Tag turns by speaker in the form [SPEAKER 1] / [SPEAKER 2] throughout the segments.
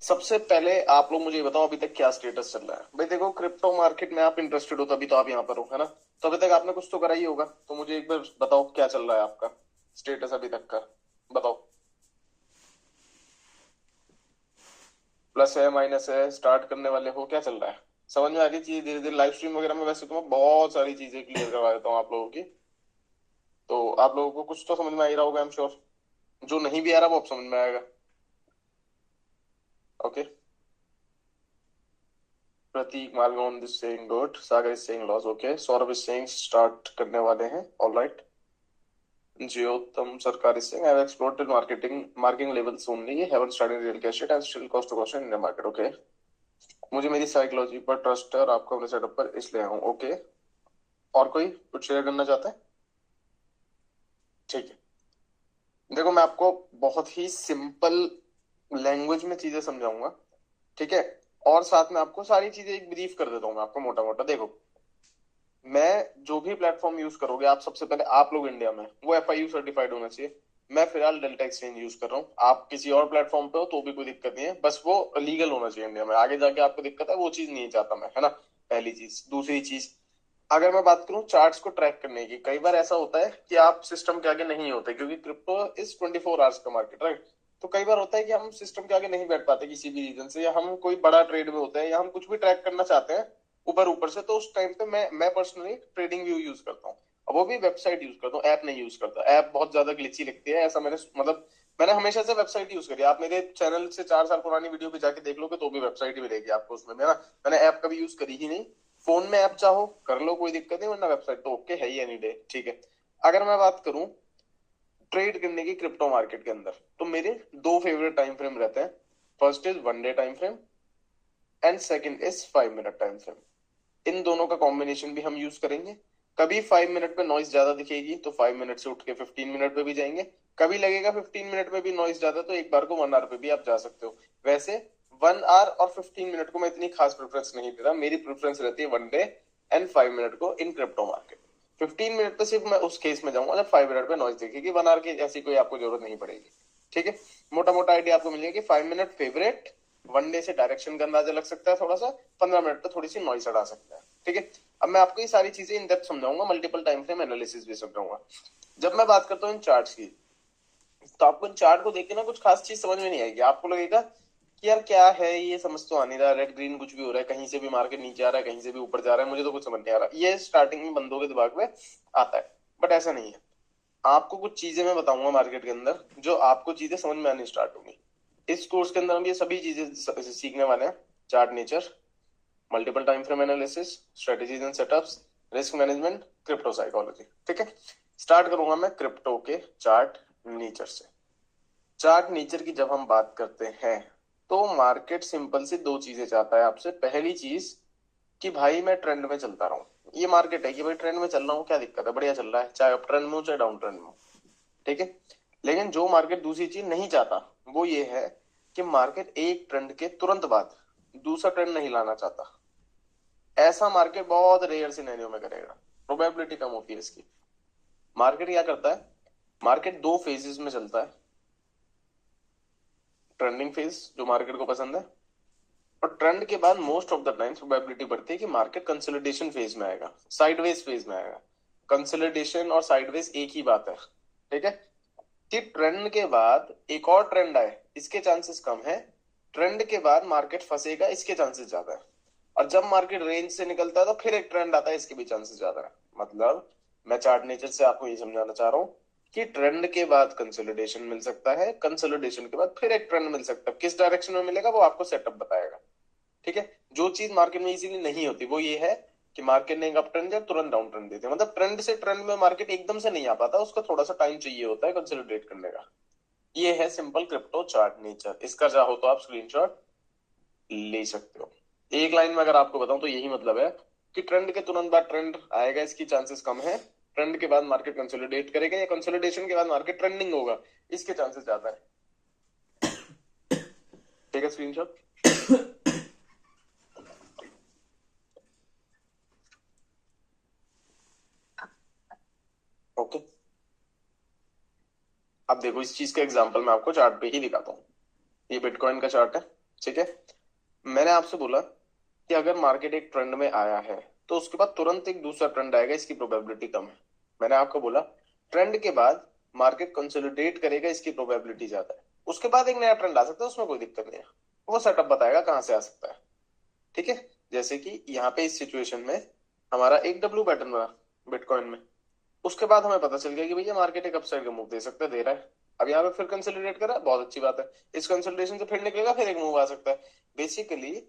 [SPEAKER 1] सबसे पहले आप लोग मुझे बताओ अभी तक क्या स्टेटस चल रहा है। भाई देखो, क्रिप्टो मार्केट में आप इंटरेस्टेड हो तभी तो आप यहाँ पर हो, है ना। तो अभी तक आपने कुछ तो करा ही होगा, तो मुझे एक बार बताओ क्या चल रहा है आपका स्टेटस अभी तक का। बताओ, प्लस है माइनस है, स्टार्ट करने वाले हो, क्या चल रहा है। समझ में आ रही चीज धीरे धीरे। लाइव स्ट्रीम वगैरह में वैसे तो मैं बहुत सारी चीजें क्लियर करवा देता हूँ आप लोगों की, तो आप लोगों को कुछ तो समझ में आ ही रहा होगा, आई एम श्योर। जो नहीं भी आ रहा वो अब समझ में आएगा। Okay. Prateek Malgon is saying good, Sagar is saying loss, okay. Saurabh is saying start करने वाले हैं, ऑलराइट। जियोतम Sarkar is saying I have explored marketing marking levels only, haven't started real cash and still cost to cost in Indian market, okay. मुझे मेरी psychology पर trust है और आपको अपने सेटअप पर इसलिए आया हूँ, ओके। और कोई कुछ शेयर करना चाहता है? ठीक है। देखो, मैं आपको बहुत ही सिंपल लैंग्वेज में चीजें समझाऊंगा, ठीक है। और साथ में आपको सारी चीजें एक ब्रीफ कर देता हूँ मैं आपको मोटा मोटा। देखो, मैं जो भी प्लेटफॉर्म यूज करोगे आप, सबसे पहले आप लोग इंडिया में वो FIU सर्टिफाइड होना चाहिए। मैं फिलहाल डेल्टा एक्सचेंज यूज कर रहा हूँ, आप किसी और प्लेटफॉर्म पे हो तो भी कोई दिक्कत नहीं है, बस वो लीगल होना चाहिए इंडिया में। आगे जाके आपको दिक्कत है वो चीज नहीं चाहता मैं, है ना। पहली चीज। दूसरी चीज, अगर मैं बात करूं चार्ट्स को ट्रैक करने की, कई बार ऐसा होता है कि आप सिस्टम के आगे नहीं होते, क्योंकि क्रिप्टो इज 24 आवर्स का मार्केट, राइट। तो कई बार होता है कि हम सिस्टम के आगे नहीं बैठ पाते किसी भी रीजन से, या हम कोई बड़ा ट्रेड में होते हैं, या हम कुछ भी ट्रैक करना चाहते हैं ऊपर ऊपर से, तो उस टाइम पे मैं पर्सनली ट्रेडिंग व्यू यूज करता हूँ। अब वो भी वेबसाइट यूज करता हूँ, ऐप नहीं यूज करता। ऐप बहुत ज्यादा ग्लिची लगती है, ऐसा मैंने मतलब मैंने हमेशा से वेबसाइट यूज करी है। आप मेरे चैनल से 4 साल पुरानी वीडियो पे जाके देख लोगे तो भी वेबसाइट ही मिलेगी आपको उसमें, है ना। मैंने ऐप कभी यूज करी ही नहीं। फोन में ऐप चाहो कर लो, कोई दिक्कत नहीं, वरना वेबसाइट तो ओके है ही एनी डे, ठीक है। अगर मैं बात करूं ट्रेड करने की क्रिप्टो मार्केट के अंदर, तो मेरे दो फेवरेट टाइम फ्रेम रहते हैं। First is 1 day time frame and second is 5 minute time frame. इन दोनों का कॉम्बिनेशन भी हम यूज करेंगे। कभी 5 मिनट पे नॉइस ज्यादा दिखेगी तो 5 मिनट से उठ के 15 मिनट पे भी जाएंगे। कभी लगेगा 15 मिनट में भी नॉइस ज्यादा, तो एक बार को 1 आवर पे भी आप जा सकते हो। वैसे 1 आवर और 15 मिनट को मैं इतनी खास प्रेफरेंस नहीं देता, मेरी प्रेफरेंस रहती है 1 डे एंड 5 मिनट को इन क्रिप्टो मार्केट। 15 मिनट पे सिर्फ मैं उस केस में जाऊंगा जब 5 मिनट पे नॉइस दिखेगी, 1 आवर की ऐसी कोई आपको जरूरत नहीं पड़ेगी, ठीक है। मोटा मोटा आइडिया आपको मिल जाएगी। 5 मिनट फेवरेट, 1 डे से डायरेक्शन का अंदाजा लग सकता है थोड़ा सा, 15 मिनट पे थोड़ी सी नॉइस हटा सकता है, ठीक है। अब मैं आपको ये सारी चीजें इन डेप्थ समझाऊंगा, मल्टीपल टाइम फ्रेम एनालिसिस भी समझाऊंगा। जब मैं बात करता हूँ इन चार्ट्स की, तो आपको इन चार्ट को देख के ना कुछ खास चीज समझ में नहीं आएगी। आपको लगेगा कि यार क्या है ये, समझ तो आ नहीं रहा, रेड ग्रीन कुछ भी हो रहा है, कहीं से भी मार्केट नीचे आ रहा है, कहीं से भी ऊपर जा रहा है, मुझे तो कुछ समझ नहीं आ रहा। ये स्टार्टिंग में बंदों के दिमाग में आता है, बट ऐसा नहीं है। आपको कुछ चीजें मैं बताऊंगा मार्केट के अंदर, जो आपको चीजें समझ में आनी स्टार्ट होंगी। इस कोर्स के अंदर हम ये सभी चीजें सीखने वाले हैं। Chart nature, multiple time frame analysis, strategies and setups, risk management, crypto psychology, ठीक है। स्टार्ट करूंगा मैं क्रिप्टो के चार्ट नेचर से। चार्ट नेचर की जब हम बात करते हैं, तो मार्केट सिंपल सी दो चीजें चाहता है आपसे। पहली चीज कि भाई मैं ट्रेंड में चलता रहूं। ये मार्केट है कि भाई ट्रेंड में चल रहा हूँ, क्या दिक्कत है, बढ़िया चल रहा है, चाहे अप ट्रेंड में हो चाहे डाउन ट्रेंड में हो, ठीक है। लेकिन जो मार्केट दूसरी चीज नहीं चाहता वो ये है कि मार्केट एक ट्रेंड के तुरंत बाद दूसरा ट्रेंड नहीं लाना चाहता। ऐसा मार्केट बहुत रेयर सिनेरियो में करेगा, प्रोबेबिलिटी कम होती है इसकी। मार्केट क्या करता है, मार्केट दो फेजेस में चलता है। ट्रेंडिंग फेज जो मार्केट को पसंद है, और ट्रेंड के बाद most of the times probability बढ़ती है कि मार्केट कंसोलिडेशन फेज में आएगा, साइडवेज फेज में आएगा। कंसोलिडेशन और साइडवेज एक ही बात है, ठीक है। कि ट्रेंड के बाद एक और ट्रेंड आए इसके चांसेस कम है, ट्रेंड के बाद मार्केट फंसेगा इसके चांसेस ज्यादा है। और जब मार्केट रेंज से निकलता है तो फिर एक ट्रेंड आता है, इसके भी चांसेस ज्यादा है। मतलब मैं चार्ट नेचर से आपको ये समझाना चाह रहा हूँ कि ट्रेंड के बाद कंसोलिडेशन मिल सकता है, कंसोलिडेशन के बाद फिर एक ट्रेंड मिल सकता है। किस डायरेक्शन में मिलेगा वो आपको सेटअप बताएगा, ठीक है। जो चीज मार्केट में इजीली नहीं होती वो ये है कि मार्केट ने एक अप ट्रेंड या तुरंत डाउन ट्रेंड देते हैं। मतलब ट्रेंड से ट्रेंड में मार्केट एकदम से नहीं आ पाता, उसका थोड़ा सा टाइम चाहिए होता है कंसोलिडेट करने का। ये है सिंपल क्रिप्टो चार्ट नेचर। इसका चाहो तो आप स्क्रीनशॉट ले सकते हो। एक लाइन में अगर आपको बताऊं तो यही मतलब है कि ट्रेंड के तुरंत बाद ट्रेंड आएगा इसकी चांसेस कम है, ट्रेंड के बाद मार्केट कंसोलिडेट करेगा या कंसोलिडेशन के बाद मार्केट ट्रेंडिंग होगा, इसके चांसेस ज्यादा है। ठीक है, स्क्रीनशॉट। ओके। अब देखो इस चीज का एग्जांपल मैं आपको चार्ट पे ही दिखाता हूँ। ये बिटकॉइन का चार्ट है, ठीक है। मैंने आपसे बोला कि अगर मार्केट एक ट्रेंड में आया है तो उसके बाद तुरंत एक दूसरा ट्रेंड आएगा, इसकी प्रोबेबिलिटी कम है। मैंने आपको बोला ट्रेंड के बाद मार्केट कंसोलिडेट करेगा, इसकी प्रोबेबिलिटी ज्यादा है। उसके बाद एक नया ट्रेंड आ सकता है, उसमें कोई दिक्कत नहीं है, वो सेटअप बताएगा कहां से आ सकता है। ठीक है। जैसे कि यहाँ पे इस सिचुएशन में हमारा एक डब्ल्यू पैटर्न बना बिटकॉइन में, उसके बाद हमें पता चल गया कि भैया मार्केट एक अपसाइड का मूव दे सकता है, दे रहा है। अब यहाँ पे फिर कंसोलिडेट करा, बहुत अच्छी बात है। इस कंसोलिडेशन से फिर निकलेगा, फिर एक मूव आ सकता है। बेसिकली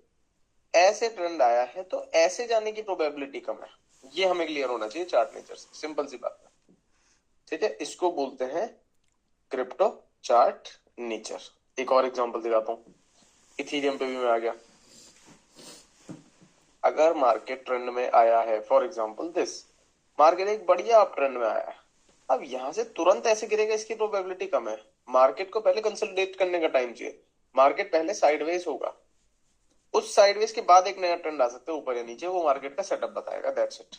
[SPEAKER 1] ऐसे ट्रेंड आया है तो ऐसे जाने की प्रोबेबिलिटी कम है, ये हमें क्लियर होना चाहिए चार्ट नेचर से, सिंपल सी बात है। ठीक है, इसको बोलते हैं क्रिप्टो चार्ट नेचर। एक और एग्जांपल दिखाता हूँ, इथीरियम पे भी मैं आ गया। अगर मार्केट ट्रेंड में आया है, फॉर एग्जांपल दिस, मार्केट एक बढ़िया अप ट्रेंड में आया है, अब यहां से तुरंत ऐसे गिरेगा, इसकी प्रोबेबिलिटी कम है। मार्केट को पहले कंसोलिडेट करने का टाइम चाहिए। मार्केट पहले साइडवेज होगा, उस साइडवेज के बाद एक नया ट्रेंड आ सकता है ऊपर या नीचे, वो मार्केट का सेटअप बताएगा, दैट्स इट।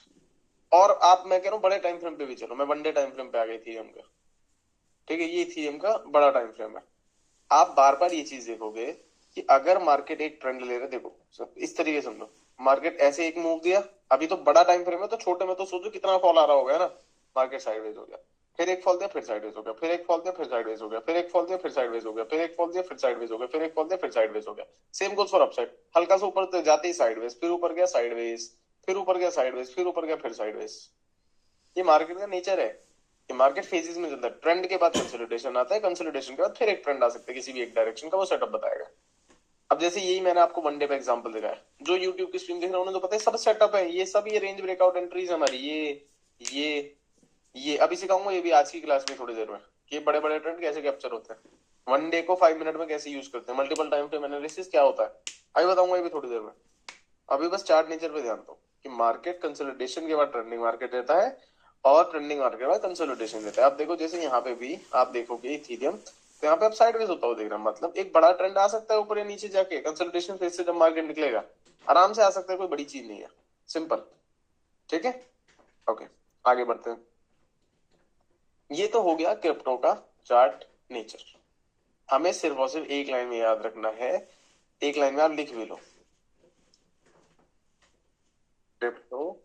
[SPEAKER 1] और आप, मैं कह रहा हूँ बड़े टाइम फ्रेम पे भी चलो, मैं 1 डे टाइम फ्रेम पे आ गई इथीरियम का। ठीक है, ये इथीरियम का बड़ा टाइम फ्रेम है। आप बार बार ये चीज देखोगे कि अगर मार्केट एक ट्रेंड ले रहा, देखो सब इस तरीके से समझो, मार्केट ऐसे एक मूव दिया, अभी तो बड़ा टाइम फ्रेम है, तो छोटे में तो सोचो कितना फॉल आ रहा होगा, है ना। मार्केट साइडवेज हो गया, फिर एक फॉल दिया, फिर साइडवेज हो गया, फिर एक फॉल दिया, फिर साइडवेज हो गया, फिर एक फॉल दिया, फिर साइडवेज हो गया, फिर एक फॉल दिया, फिर साइडवेज हो गया, फिर एक फॉल दिया, फिर साइडवेज हो गया। सेम गोज फॉर अपसाइड, हल्का सा ऊपर जाते ही साइडवेज, फिर ऊपर गया साइडवेज, फिर ऊपर गया साइडवेज, फिर ऊपर गया, फिर साइडवेज। ये मार्केट का नेचर है कि मार्केट फेजेस में चलता है। ट्रेंड के बाद कंसोलिडेशन आता है, कंसोलिडेशन के बाद फिर एक ट्रेंड आ सकता है किसी भी एक डायरेक्शन का, वो सेटअप बताएगा। अब जैसे यही मैंने आपको 1 डे पे एग्जांपल दिखाया, जो यूट्यूब की स्ट्रीम देख रहे हैं उन्हें तो पता है सब सेटअप है, ये सब ये रेंज ब्रेकआउट एंट्रीज हमारी, ये ये अभी सिखाऊंगा ये भी आज की क्लास में थोड़ी देर में, कि बड़े बड़े ट्रेंड कैसे कैप्चर होते हैं, 1 डे को 5 मिनट में कैसे यूज करते हैं, मल्टीपल टाइम फ्रेम एनालिसिस क्या होता है, अभी बताऊंगा ये भी थोड़ी देर में। अभी बस चार्ट नेचर पे ध्यान दो कि मार्केट कंसोलिडेशन के बाद ट्रेंडिंग मार्केट रहता है, और ट्रेंडिंग मार्केट के बाद कंसोलिडेशन रहता है। आप देखो जैसे यहाँ पे भी आप देखोगे इथीरियम, तो यहाँ पे आप साइडवेज होता हुआ देख रहे हैं, मतलब एक बड़ा ट्रेंड आ सकता है ऊपर या नीचे जाके, कंसोलिडेशन फेज से जब मार्केट निकलेगा आराम से आ सकता है, कोई बड़ी चीज नहीं है, सिंपल। ठीक है, ओके, आगे बढ़ते हैं। ये तो हो गया क्रिप्टो का चार्ट नेचर। हमें सिर्फ और सिर्फ एक लाइन में याद रखना है, एक लाइन में आप लिख भी लो, क्रिप्टो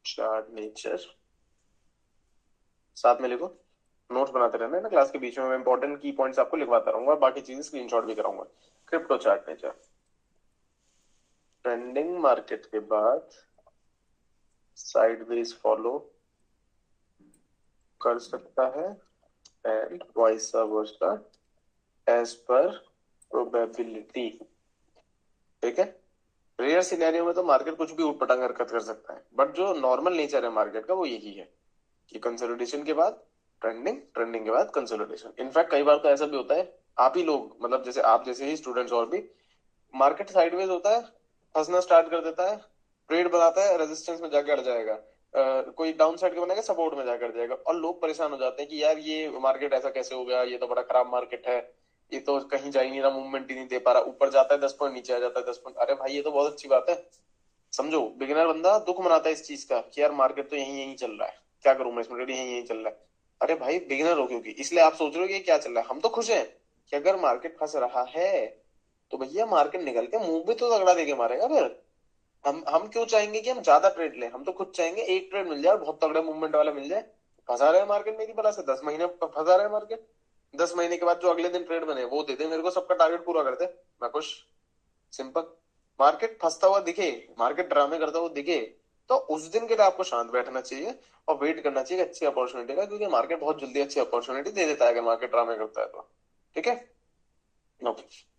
[SPEAKER 1] चार्ट नेचर, साथ में लिखो, नोट्स बनाते रहना है ना, क्लास के बीच में मैं इंपॉर्टेंट की पॉइंट्स आपको लिखवाता रहूंगा, बाकी चीजें स्क्रीनशॉट भी कराऊंगा। Crypto chart nature, trending market के बाद साइडवेज फॉलो कर सकता है, and vice versa as per probability. ठीक है, रेयर सिनेरियो में तो मार्केट कुछ भी उटपटांग हरकत कर सकता है, बट जो नॉर्मल नेचर है मार्केट का वो यही है कि कंसोलिडेशन के बाद ट्रेंडिंग, ट्रेंडिंग के बाद कंसोलिडेशन। इनफैक्ट कई बार तो ऐसा भी होता है, आप ही लोग, मतलब जैसे आप जैसे ही स्टूडेंट्स और भी, मार्केट साइडवेज होता है, फंसना स्टार्ट कर देता है, ट्रेड बनाता है, रेजिस्टेंस में जाकर अड़ जाएगा, कोई डाउन साइड के बनेगा, सपोर्ट में जाकर जाएगा, और लोग परेशान हो जाते हैं कि यार ये मार्केट ऐसा कैसे हो गया, ये तो बड़ा खराब मार्केट है, ये तो कहीं जा ही नहीं रहा, मूवमेंट ही नहीं दे पा रहा, ऊपर जाता है 10 पॉइंट, नीचे आ जाता है 10 पॉइंट। अरे भाई ये तो बहुत अच्छी बात है, समझो बिगिनर बंदा दुख मनाता है इस चीज का कि यार मार्केट तो यही यही चल रहा है, क्या करूं मैं इसमें, यही यही चल रहा है। अरे भाई बिगिनर हो क्योंकि, इसलिए आप सोच रहे हो कि क्या चल रहा है, हम तो खुश हैं कि अगर मार्केट फंस रहा है तो भैया मार्केट निकल के मुंह भी तो तगड़ा देके मारेगा फिर। हम क्यों चाहेंगे कि हम ज्यादा ट्रेड लें, हम तो खुद चाहेंगे एक ट्रेड मिल जाए और बहुत तगड़ा मूवमेंट वाला मिल जाए। फंसा रहा है मार्केट मेरी बला से 10 महीने, फंसा रहा है मार्केट, 10 महीने के बाद जो अगले दिन ट्रेड बने वो दे दे मेरे को, सबका टारगेट पूरा कर दे, मैं खुश, सिंपल। मार्केट फंसता हुआ दिखे, मार्केट ड्रामे करता हुआ दिखे, तो उस दिन के लिए आपको शांत बैठना चाहिए और वेट करना चाहिए अच्छी अपॉर्चुनिटी का, क्योंकि मार्केट बहुत जल्दी अच्छी अपॉर्चुनिटी दे देता है अगर मार्केट ड्रामे करता है तो। ठीक है, ओके।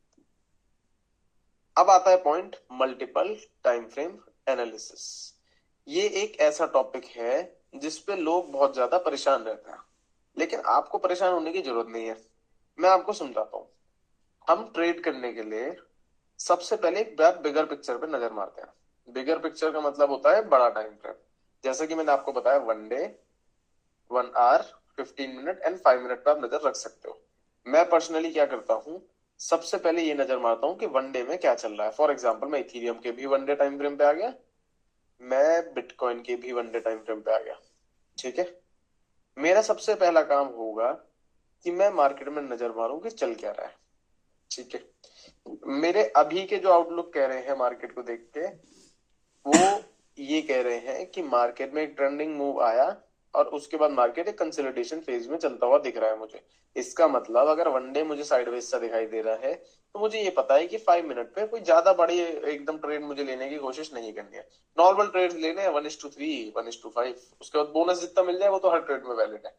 [SPEAKER 1] अब आता है point multiple time frame analysis. ये एक ऐसा टॉपिक है जिसपे लोग बहुत ज्यादा परेशान रहते हैं, लेकिन आपको परेशान होने की जरूरत नहीं है, मैं आपको समझाता हूँ। हम ट्रेड करने के लिए सबसे पहले एक बिगर पिक्चर पे नजर मारते हैं। बिगर पिक्चर का मतलब होता है बड़ा टाइम फ्रेम। जैसे कि मैंने आपको बताया 1 day, 1 hour, 15 minute and 5 minute पे आप नजर रख सकते हो। मैं पर्सनली क्या करता हूँ, सबसे पहले ये नजर मारता हूँ कि 1 डे में क्या चल रहा है। फॉर एग्जाम्पल मैं इथीरियम के भी 1 डे टाइम फ्रेम पे आ गया, मैं बिटकॉइन के भी 1 डे टाइम फ्रेम पे आ गया। ठीक है, मेरा सबसे पहला काम होगा कि मैं मार्केट में नजर मारूं कि चल क्या रहा है। ठीक है, मेरे अभी के जो आउटलुक कह रहे हैं मार्केट को देख के, वो ये कह रहे हैं कि मार्केट में एक ट्रेंडिंग मूव आया और उसके बाद मार्केट एक कंसोलिडेशन फेज में चलता हुआ दिख रहा है मुझे। इसका मतलब अगर वनडे मुझे साइडवेज सा दिखाई दे रहा है, तो मुझे ये पता है कि 5 मिनट पे कोई ज्यादा बड़ी एकदम ट्रेड मुझे लेने की कोशिश नहीं करनी है। नॉर्मल ट्रेड लेने हैं 1:3, 1:5, उसके बाद बोनस जितना मिल जाए वो तो हर ट्रेड में वैलिड है।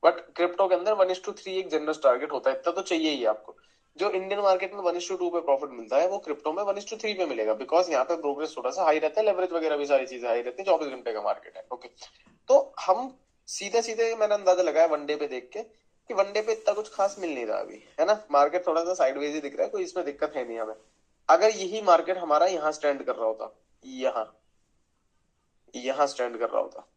[SPEAKER 1] बट क्रिप्टो के अंदर 1:3 एक जनरल टारगेट होता है, इतना तो चाहिए ही आपको। जो इंडियन मार्केट में 1:2 पे प्रॉफिट मिलता है, वो क्रिप्टो में 1:3 पे मिलेगा, बिकॉज यहाँ पे प्रोग्रेस थोड़ा सा हाई रहता है, लेवरेज वगैरह भी सारी चीजें हाई रहती है, 24 घंटे का मार्केट है। ओके, तो हम सीधे सीधे मैंने अंदाजा लगाया वनडे पे देख के कि वनडे पे इतना कुछ खास मिल नहीं रहा अभी, है ना। मार्केट थोड़ा सा साइडवेज ही दिख रहा है, कोई इसमें दिक्कत है नहीं हमें। अगर यही मार्केट हमारा यहाँ स्टैंड कर रहा होता, यहाँ यहाँ स्टैंड कर रहा होता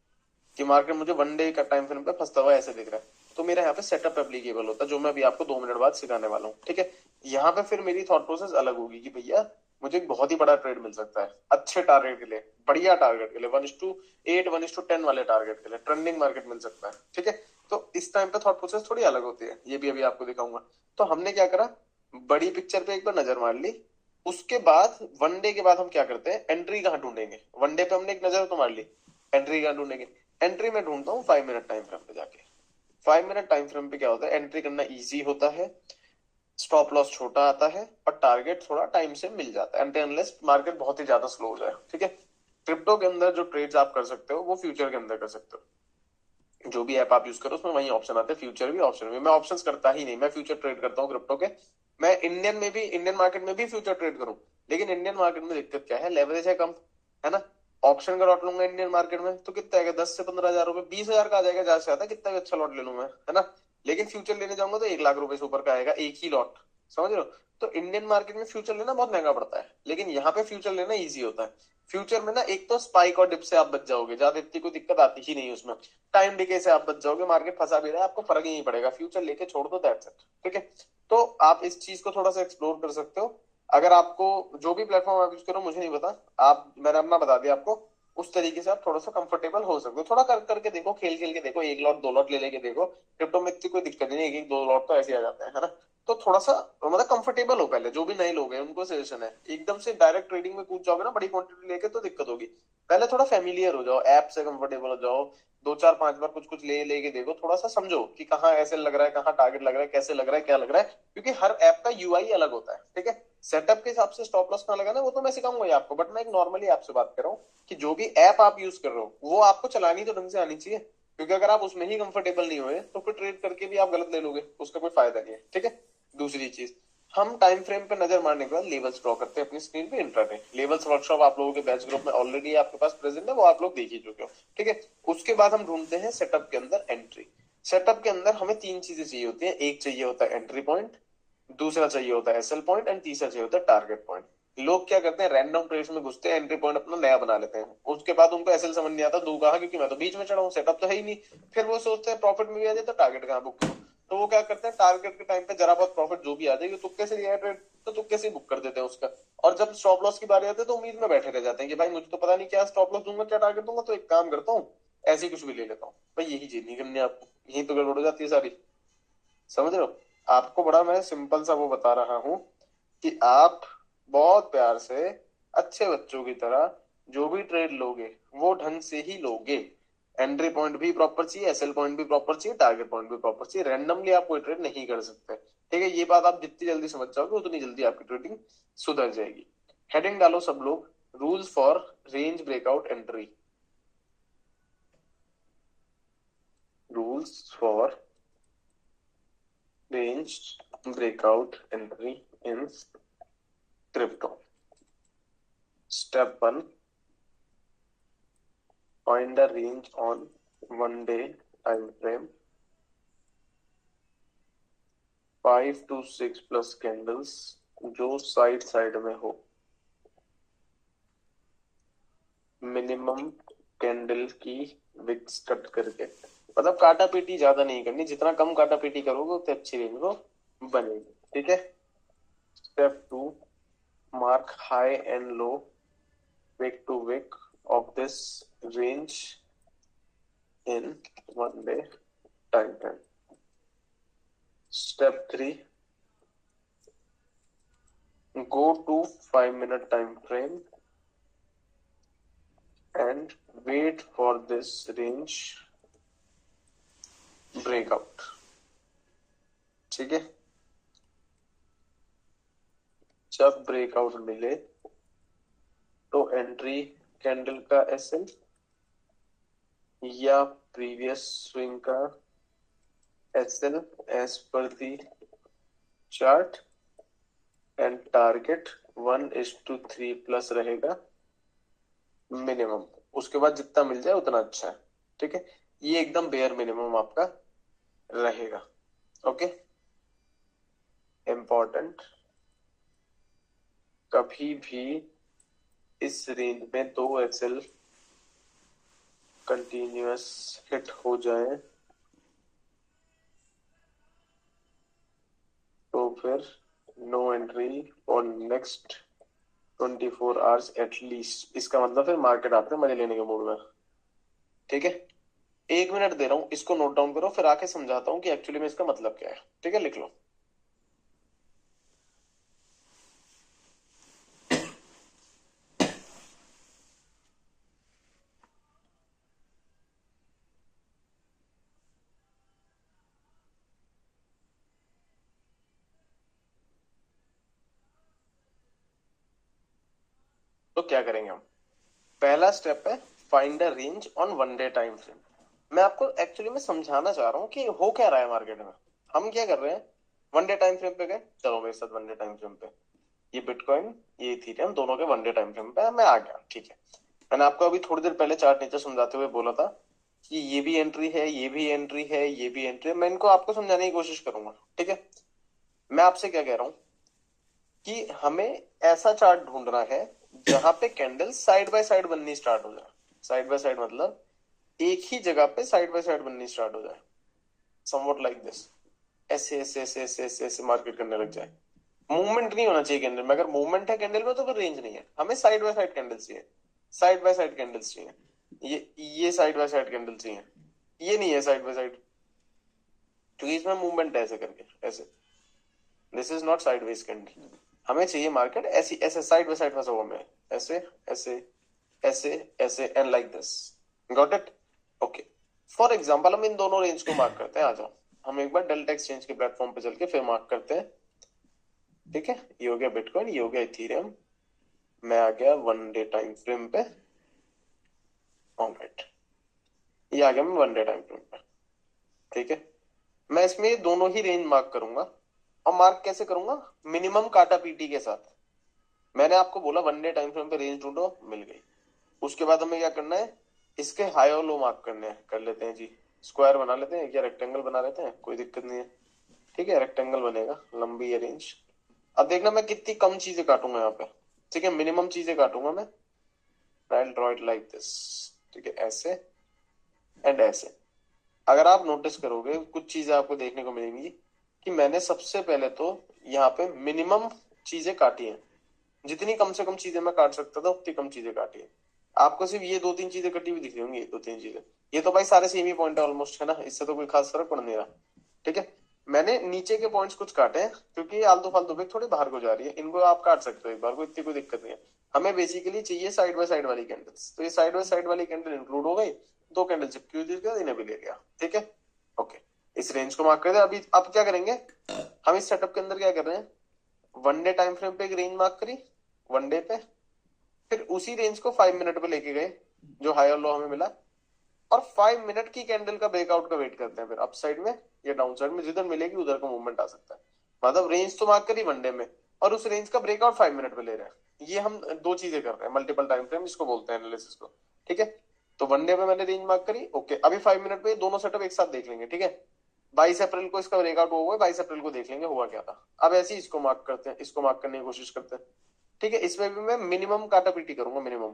[SPEAKER 1] कि मार्केट मुझे वनडे का टाइम फ्रेम पे फंसता हुआ ऐसे दिख रहा है, तो मेरा यहाँ पे सेटअप एप्लीकेबल होता, जो मैं अभी आपको 2 मिनट बाद सिखाने वाला हूँ, ठीक है। यहाँ पे फिर मेरी थॉट प्रोसेस अलग होगी कि भैया मुझे एक बहुत ही बड़ा ट्रेड मिल सकता है अच्छे टारगेट के लिए, बढ़िया टारगेट के लिए, 1:8, 1:10 वाले टारगेट के लिए ट्रेंडिंग मार्केट मिल सकता है, ठीक है। तो इस टाइम पे थॉट प्रोसेस थोड़ी अलग होती है, ये भी अभी आपको दिखाऊंगा। तो हमने क्या करा, बड़ी पिक्चर पे एक बार नजर मार ली। उसके बाद वनडे के बाद हम क्या करते हैं, एंट्री कहाँ ढूंढेंगे। वनडे पे हमने एक नजर तो मार ली, एंट्री कहाँ ढूंढेंगे। एंट्री में ढूंढता हूँ 5 मिनट टाइम फ्रेम पे जाके। 5 मिनट टाइम फ्रेम पे क्या होता है, एंट्री करना इजी होता है, स्टॉप लॉस छोटा आता है और टारगेट थोड़ा टाइम से मिल जाता है, अनलेस मार्केट बहुत ही ज्यादा स्लो हो जाए, ठीक है। क्रिप्टो के अंदर जो ट्रेड्स आप कर सकते हो वो फ्यूचर के अंदर कर सकते हो। जो भी ऐप आप यूज करो उसमें वही ऑप्शन आते हैं, फ्यूचर भी ऑप्शन भी। मैं ऑप्शंस करता ही नहीं, मैं फ्यूचर ट्रेड करता हूँ क्रिप्टो के। मैं इंडियन मार्केट में भी फ्यूचर ट्रेड करूँ, लेकिन इंडियन मार्केट में दिक्कत क्या है, लेवरेज है कम, है ना। ऑप्शन का लॉट लूंगा इंडियन मार्केट में तो कितना आएगा, 10 से 15 हजार रुपए, 20 हजार का आ जाएगा ज्यादा से ज्यादा, कितना भी अच्छा लॉट ले लूं मैं, है ना। लेकिन फ्यूचर लेने जाऊंगा तो 1 लाख रुपए से ऊपर का आएगा एक ही लॉट, समझ रहे हो। तो इंडियन मार्केट में फ्यूचर लेना बहुत महंगा पड़ता है, लेकिन यहाँ पे फ्यूचर लेना इजी होता है। फ्यूचर में ना एक तो स्पाइक और डिप से आप बच जाओगे, ज्यादा इतनी कोई दिक्कत आती ही नहीं उसमें। टाइम डिके से आप बच जाओगे, मार्केट फंसा भी रहा है आपको फर्क ही नहीं पड़ेगा, फ्यूचर लेके छोड़ दो, दैट्स इट, ठीक है। तो आप इस चीज को थोड़ा सा एक्सप्लोर कर सकते हो। अगर आपको जो भी प्लेटफॉर्म आप यूज करो मुझे नहीं पता, आप मैंने अपना बता दिया आपको, उस तरीके से आप थोड़ा सा कंफर्टेबल हो सकते हो। थोड़ा कर करके देखो, खेल खेल के देखो, 1 लॉट 2 लॉट ले लेके देखो। क्रिप्टो में इतनी कोई दिक्कत नहीं है, एक एक 2 लॉट तो ऐसे ही आ जाते हैं, है ना। तो थोड़ा सा मतलब कंफर्टेबल हो पहले, जो भी नए लोग हैं उनको सजेशन है, एकदम से डायरेक्ट ट्रेडिंग में कूद जाओगे ना बड़ी क्वांटिटी लेके तो दिक्कत होगी। पहले थोड़ा फेमिलियर हो जाओ, ऐप से कंफर्टेबल हो जाओ, 2 4 5 बार कुछ कुछ ले लेके देखो, थोड़ा सा समझो कि कहाँ ऐसे लग रहा है, कहाँ टारगेट लग रहा है, कैसे लग रहा है, क्या लग रहा है, क्योंकि हर ऐप का यूआई अलग होता है, ठीक है। सेटअप के हिसाब से स्टॉप लॉस कहाँ लगाना है वो तो मैं सिखाऊंगा ही आपको, बट मैं एक नॉर्मली आपसे बात कर रहा हूँ कि जो भी ऐप आप यूज कर रहे हो वो आपको चलानी तो ढंग से आनी चाहिए, क्योंकि अगर आप उसमें ही कंफर्टेबल नहीं हुए तो फिर ट्रेड करके भी आप गलत ले लोगे, उसका कोई फायदा नहीं है, ठीक है। दूसरी चीज, हम टाइम फ्रेम पे नजर मारने के बाद लेवल्स ड्रॉ करते हैं अपनी स्क्रीन पे इंट्राडे लेवल्स। वर्कशॉप आप लोगों के बैच ग्रुप में ऑलरेडी आपके पास प्रेजेंट है, वो आप लोग देख ही चुके हो, ठीक है। उसके बाद हम ढूंढते हैं सेटअप के अंदर एंट्री। सेटअप के अंदर हमें तीन चीजें चाहिए होती हैं, एक चाहिए होता है एंट्री पॉइंट, दूसरा चाहिए होता है एसएल पॉइंट एंड तीसरा चाहिए होता है टारगेट पॉइंट। लोग क्या करते हैं, रैंडम ट्रेड्स में घुसते हैं, एंट्री पॉइंट अपना नया बना लेते हैं, उसके बाद उनको एसएल समझ नहीं आता, दो कहा क्योंकि मैं तो बीच में चढ़ा हूँ, सेटअप तो है ही नहीं। फिर वो सोचते हैं प्रॉफिट में भी आ जाए तो टारगेट कहाँ बुक करूँ। तो वो क्या करते हैं, टारगेट के टाइम पे जरा बहुत प्रॉफिट जो भी आ जाएगी तुक्के से लिया है ट्रेड, तो तुक्के से बुक कर देते हैं उसका। और जब स्टॉप लॉस की बारी आती है तो उम्मीद में बैठे रह जाते हैं कि भाई मुझे तो पता नहीं क्या स्टॉप लॉस दूंगा क्या टारगेट दूंगा, तो एक काम करता हूँ ऐसे ही कुछ भी ले लेता हूँ। भाई यही चीज नहीं करनी है आपको, यही तो गड़बड़ हो जाती है सारी, समझ रहे हो। आपको बड़ा मैं सिंपल सा वो बता रहा हूँ कि आप बहुत प्यार से अच्छे बच्चों की तरह जो भी ट्रेड लोगे वो ढंग से ही लोगे। एंट्री पॉइंट भी प्रॉपर चाहिए, एसएल पॉइंट भी प्रॉपर चाहिए, टारगेट पॉइंट भी प्रॉपर चाहिए, रैंडमली आप कोई ट्रेड नहीं कर सकते, ठीक है। ये बात आप जितनी जल्दी समझ जाओगे उतनी जल्दी आपकी ट्रेडिंग सुधर जाएगी। हेडिंग डालो सब लोग, rules for range breakout entry. Rules for range breakout entry in crypto. Step 1, find the range on 1 day time frame, 5 to 6 plus candles जो साइड साइड में हो, मिनिमम कैंडल की विक्स कट करके, मतलब काटा पीटी ज्यादा नहीं करनी, जितना कम काटा पीटी करोगे उतनी अच्छी रेंज वो बनेगी, ठीक है। Step 2, mark high and low wick to wick of this range in 1 day time frame. Step 3, go to 5 minute time frame and wait for this range breakout. ठीक है, जब ब्रेकआउट मिले तो एंट्री कैंडल का एसएल या previous swing का SL as per the chart and target 1:3 plus रहेगा minimum. उसके बाद जितना मिल जाए उतना अच्छा है। ठीक है, ये एकदम बेयर मिनिमम आपका रहेगा। ओके, इंपॉर्टेंट, कभी भी इस रेंज में 2 एसएल कंटिन्यूअस हिट हो जाए तो फिर no entry for next 24 hours at least. इसका मतलब फिर मार्केट आपने मजे लेने के मूड में। ठीक है, 1 मिनट दे रहा हूं, इसको नोट डाउन करो, फिर आके समझाता हूं कि एक्चुअली में इसका मतलब क्या है। ठीक है, लिख लो। तो क्या करेंगे हम, पहला स्टेप है find a range on 1 day time frame. मैं आपको एक्चुअली में समझाना चाह रहा हूँ कि हो क्या रहा है मार्केट में। हम क्या कर रहे हैं, 1 डे टाइम फ्रेम पे गए, चलो मेरे साथ 1 डे टाइम फ्रेम पे, ये बिटकॉइन ये इथेरियम दोनों के 1 डे टाइम फ्रेम पे मैं आ गया। ठीक है, मैंने आपको अभी थोड़ी देर पहले चार्ट नीचे समझाते हुए बोला था कि ये भी एंट्री है, ये भी एंट्री है, ये भी एंट्री है। मैं इनको आपको समझाने की कोशिश करूंगा। ठीक है, मैं आपसे क्या कह रहा हूं कि हमें ऐसा चार्ट ढूंढना है जहां पे कैंडल साइड बाय साइड बननी स्टार्ट हो जाए। साइड बाय साइड मतलब एक ही जगह पे साइड बाय साइड बननी स्टार्ट हो जाए, समवॉट लाइक दिस। ऐसे ऐसे ऐसे ऐसे ऐसे ऐसे मार्केट करने लग जाए। मूवमेंट नहीं होना चाहिए कैंडल में, अगर मूवमेंट है कैंडल में तो फिर रेंज नहीं है। हमें साइड बाय साइड कैंडल्स चाहिए, साइड बाय साइड कैंडल्स चाहिए। ये साइड बाय साइड कैंडल चाहिए, ये नहीं है साइड बाय साइड, क्योंकि इसमें मूवमेंट है ऐसे करके ऐसे। This is not sideways candle. हमें चाहिए मार्केट ऐसी ऐसे साइड बाय साइड फंसा हुआ में, ऐसे ऐसे ऐसे ऐसे and like this. Got it? Okay, for example हम इन दोनों रेंज को मार्क करते हैं। आ जाओ, हम एक बार डेल्टा एक्सचेंज के प्लेटफॉर्म पे चल के फिर मार्क करते हैं। ठीक है, ये हो गया बिटकॉइन, ये हो गया इथेरियम, मैं आ गया 1 डे टाइम फ्रेम पे। ऑलराइट, ये आ गया मैं 1 डे टाइम फ्रेम पे। ठीक है, मैं इसमें ये दोनों ही रेंज मार्क करूंगा। और मार्क कैसे करूंगा, मिनिमम काटा पीटी के साथ। मैंने आपको बोला 1 डे टाइम फ्रेम पे रेंज ढूंढो, मिल गई। उसके बाद हमें क्या करना है, इसके हाई और लो मार्क करने हैं। कर लेते हैं जी, स्क्वायर बना लेते हैं, क्या रेक्टेंगल बना लेते हैं, कोई दिक्कत नहीं है। ठीक है, रेक्टेंगल बनेगा, लंबी है रेंज। अब देखना मैं कितनी कम चीजें काटूंगा यहाँ पे। ठीक है, मिनिमम चीजें काटूंगा मैं। I draw it like this. ठीक है, ऐसे एंड ऐसे। अगर आप नोटिस करोगे कुछ चीजें आपको देखने को मिलेंगी कि मैंने सबसे पहले तो यहाँ पे मिनिमम चीजें काटी हैं। जितनी कम से कम चीजें मैं काट सकता था उतनी कम चीजें काटी है। आपको सिर्फ ये 2-3 चीजें कटी हुई दिख रही होंगी, 2-3 चीजें। ये तो भाई सारे सेम ही पॉइंट है ऑलमोस्ट, है ना, इससे तो कोई खास फर्क पड़ नहीं रहा। ठीक है, मैंने नीचे के पॉइंट्स कुछ काटे हैं क्योंकि ये आलतू फालतू पे थोड़ी बाहर को जा रही है, इनको आप काट सकते हो एक बार को, इतनी कोई दिक्कत नहीं है। हमें बेसिकली चाहिए साइड बाय साइड वाली कैंडल्स, तो ये साइड बाय साइड वाली कैंडल इंक्लूड हो गई। 2 कैंडल चिपकी हुई थी, इन्हें भी ले लिया। ठीक है, ओके, इस रेंज को मार्क कर दे। अभी अब क्या करेंगे, हम इस सेटअप के अंदर क्या कर रहे हैं, 1 डे टाइम फ्रेम पे एक रेंज मार्क करी 1 डे पे, फिर उसी रेंज को 5 मिनट पे लेके गए, जो हाई और लो हमें मिला, और 5 मिनट की कैंडल का ब्रेकआउट का वेट करते हैं। फिर अप साइड में या डाउन साइड में जिधर मिलेगी उधर का मूवमेंट आ सकता है। मतलब रेंज तो मार्क करी 1 डे में और उस रेंज का ब्रेकआउट 5 मिनट पे ले रहे हैं। ये हम 2 चीजें कर रहे हैं, मल्टीपल टाइम फ्रेम इसको बोलते हैं एनालिसिस को। ठीक है, तो 1 डे में मैंने रेंज मार्क करी। ओके, अभी 5 मिनट पे दोनों सेटअप एक साथ देख लेंगे। ठीक है, 22 अप्रैल को इसका ब्रेकआउट हुआ है, 22 अप्रैल को देख लेंगे हुआ क्या था। अब ऐसे ही इसको मार्क करते हैं, इसको मार्क करने की कोशिश करते हैं। ठीक है, इसमें भी मैं मिनिमम काटा पीटी करूंगा, मिनिमम।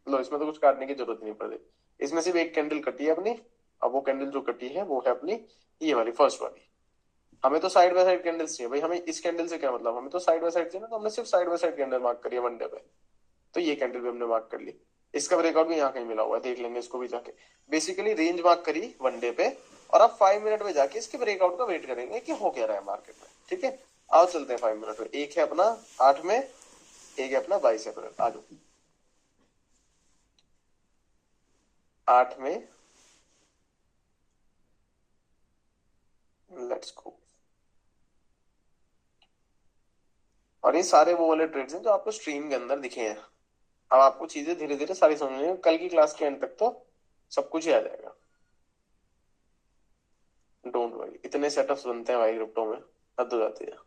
[SPEAKER 1] लो, इसमें तो कुछ काटने की जरूरत नहीं पड़ रही, इसमें सिर्फ एक कैंडल कटी है अपनी। अब वो कैंडल जो कटी है वो है अपनी ये वाली फर्स्ट वाली। हमें तो साइड बाय साइड कैंडल्स चाहिए भाई, हमें इस कैंडल से क्या मतलब, हमें तो साइड बाय साइड चाहिए ना, तो हमने सिर्फ side by side candle mark करी है 1 डे पे। तो ये कैंडल भी हमने मार्क कर ली, इसका ब्रेकआउट भी यहाँ कहीं मिला हुआ है, देख लेंगे इसको भी जाके। बेसिकली रेंज मार्क करी 1 डे पे, और अब 5 मिनट में जाके इसके ब्रेकआउट का वेट करेंगे कि हो क्या रहा है मार्केट में। ठीक है, आओ चलते हैं 5 मिनट में। एक है अपना 8 में, एक है अपना 22 अप्रैल। आ जाओ 8 में, लेट्स गो। और ये सारे वो वाले ट्रेड्स हैं जो आपको स्ट्रीम के अंदर दिखे हैं। अब आपको चीजें धीरे धीरे सारी समझनी है, कल की क्लास के एंड तक तो सब कुछ ही आ जाएगा। डोंट वरी, इतने सेटअप्स बनते हैं भाई क्रिप्टो में, हद हो जाती है।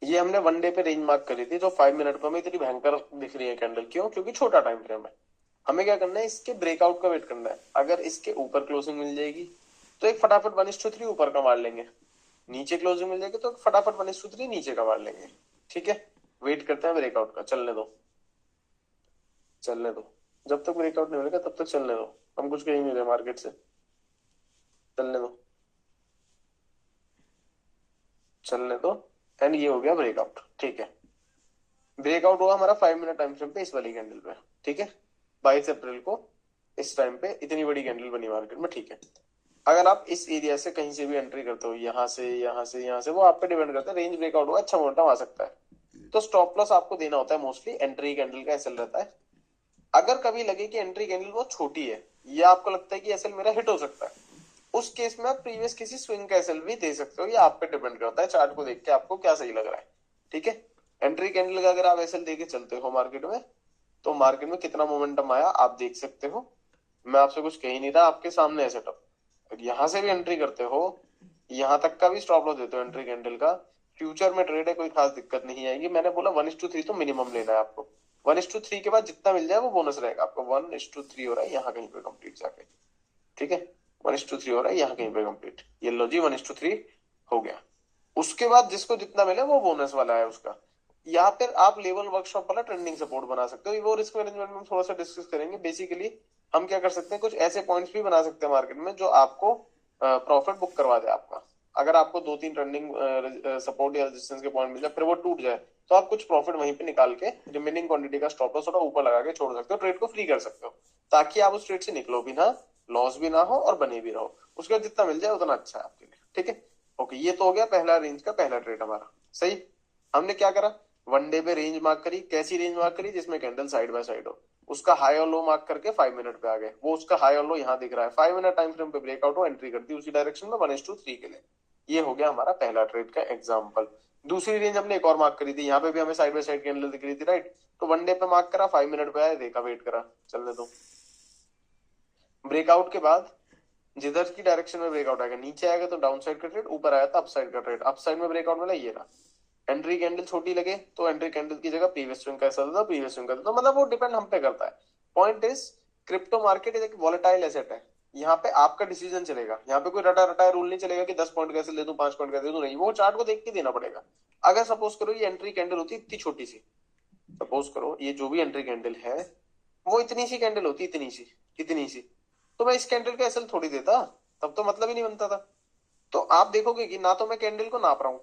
[SPEAKER 1] ये हमने 1 डे पे रेंज मार्क करी थी, जो 5 मिनट पे हमें इतनी भयंकर दिख रही है कैंडल। क्यों? क्योंकि छोटा टाइम फ्रेम है। हमें क्या करना है, इसके ब्रेकआउट का वेट करना है। अगर इसके ऊपर क्लोजिंग मिल जाएगी तो एक फटाफट 1:3 ऊपर का मार लेंगे, नीचे क्लोजिंग मिल जाएगी तो फटाफट 1:3 नीचे का मार लेंगे। ठीक है, वेट करते हैं ब्रेकआउट का। चलने दो, चलने दो, जब तक ब्रेकआउट नहीं मिलेगा तब तक चलने दो। हम कुछ कहीं नहीं रहे मार्केट से, चलने दो, चलने दो। एंड ये हो गया ब्रेकआउट। ठीक है, ब्रेकआउट हुआ हमारा 5 मिनट टाइम फ्रेम पे इस वाली कैंडल पे। ठीक है, 22 अप्रैल को इस टाइम पे इतनी बड़ी कैंडल बनी मार्केट में। ठीक है, अगर आप इस एरिया से कहीं से भी एंट्री करते हो, यहाँ से यहाँ से यहाँ से, वो आप पे डिपेंड करता है। रेंज ब्रेकआउट हुआ, अच्छा मोमेंटम आ सकता है, तो स्टॉप लॉस आपको देना होता है। मोस्टली एंट्री कैंडल का एसएल रहता है। अगर कभी लगे कि एंट्री कैंडल बहुत छोटी है या आपको लगता है कि एसएल मेरा हिट हो सकता है, उस केस में आप प्रीवियस किसी स्विंग का एसएल भी दे सकते हो। ये आप पे डिपेंड करता है, चार्ट को देख के आपको क्या सही लग रहा है। ठीक है, एंट्री कैंडल का अगर आप एसएल देके चलते हो मार्केट में, तो मार्केट में कितना मोमेंटम आया आप देख सकते हो। मैं आपसे कुछ कह ही नहीं रहा, आपके सामने है सेटअप। यहां से भी एंट्री करते हो, यहां तक का भी स्टॉप लॉस देते हो एंट्री कैंडल का, फ्यूचर में ट्रेड है, कोई खास दिक्कत नहीं आएगी। मैंने बोला 1:3 तो मिनिमम लेना है आपको। 1:3 के बाद जितना मिल जाए वो बोनस रहेगा आपको। 1:3 हो रहा है यहाँ कहीं पे कंप्लीट जाके। ठीक है, 1:3 हो रहा है यहाँ कहीं पे कंप्लीट। ये लो जी, 1:3 हो गया। उसके बाद जिसको जितना मिले वो बोनस वाला है उसका। यहाँ पर आप लेवल वर्कशॉप वाला ट्रेंडिंग सपोर्ट बना सकते हो। वो रिस्क मैनेजमेंट में थोड़ा सा डिस्कस करेंगे। बेसिकली हम क्या कर सकते हैं, कुछ ऐसे पॉइंट्स भी बना सकते हैं मार्केट में जो आपको प्रॉफिट बुक करवा दे आपका। अगर आपको 2-3 ट्रेंडिंग सपोर्ट या रेजिस्टेंस के पॉइंट मिल जाए, फिर वो टूट जाए, तो आप कुछ प्रॉफिट वहीं पे निकाल के रिमेनिंग क्वांटिटी का स्टॉप लॉस थोड़ा ऊपर लगा के छोड़ सकते हो, ट्रेड को फ्री कर सकते हो, ताकि आप उस ट्रेड से निकलो भी ना, लॉस भी ना हो और बने भी रहो। उसके बाद जितना मिल जाए उतना अच्छा है आपके लिए। ठीक है, ओके, ये तो हो गया पहला रेंज का पहला ट्रेड हमारा। सही, हमने क्या करा, 1 डे पे रेंज मार्क करी। कैसी रेंज मार्क करी? जिसमें कैंडल साइड बाय साइड हो। उसका हाई और लो मार्क करके 5 मिनट पे आ गए। वो उसका हाई और लो यहाँ दिख रहा है। 5 मिनट टाइम फ्रेम पे ब्रेकआउट हो, एंट्री कर दी उसी डायरेक्शन में 1:3 के लिए। ये हो गया हमारा पहला ट्रेड का एग्जाम्पल। दूसरी रेंज हमने एक और मार्क करी थी, यहाँ पे भी हमें साइड बाय साइड कैंडल दिख रही थी, राइट। तो 1 डे पे मार्क करा, 5 मिनट पे आया, देखा, वेट करा, चलने दो। ब्रेकआउट के बाद जिधर की डायरेक्शन में ब्रेकआउट आएगा, नीचे आएगा तो डाउन साइड का ट्रेड, ऊपर आया तो अप साइड का ट्रेड। अप साइड में ब्रेकआउट मिला, ये रहा। एंट्री कैंडल छोटी लगे तो एंट्री कैंडल की जगह प्रीवियस स्विंग कैसा था, प्रीवियस स्विंग का था। तो मतलब वो डिपेंड हम पे करता है। पॉइंट इज, क्रिप्टो मार्केट एक वॉलेटाइल एसेट है। यहाँ पे आपका डिसीजन चलेगा। यहाँ पे कोई रटा रटाया रूल नहीं चलेगा कि 10 पॉइंट कैसे ले दूं, 5 पॉइंट कैसे दे दूं। नहीं, वो चार्ट को देख के देना पड़ेगा। अगर सपोज करो ये एंट्री कैंडल होती इतनी छोटी सी, सपोज करो ये जो भी एंट्री कैंडल है वो इतनी सी कैंडल होती, इतनी सी, इतनी सी, तो मैं इस कैंडल का एसएल थोड़ी देता, तब तो मतलब ही नहीं बनता था। तो आप देखोगे कि ना तो मैं कैंडल को नाप रहा हूँ,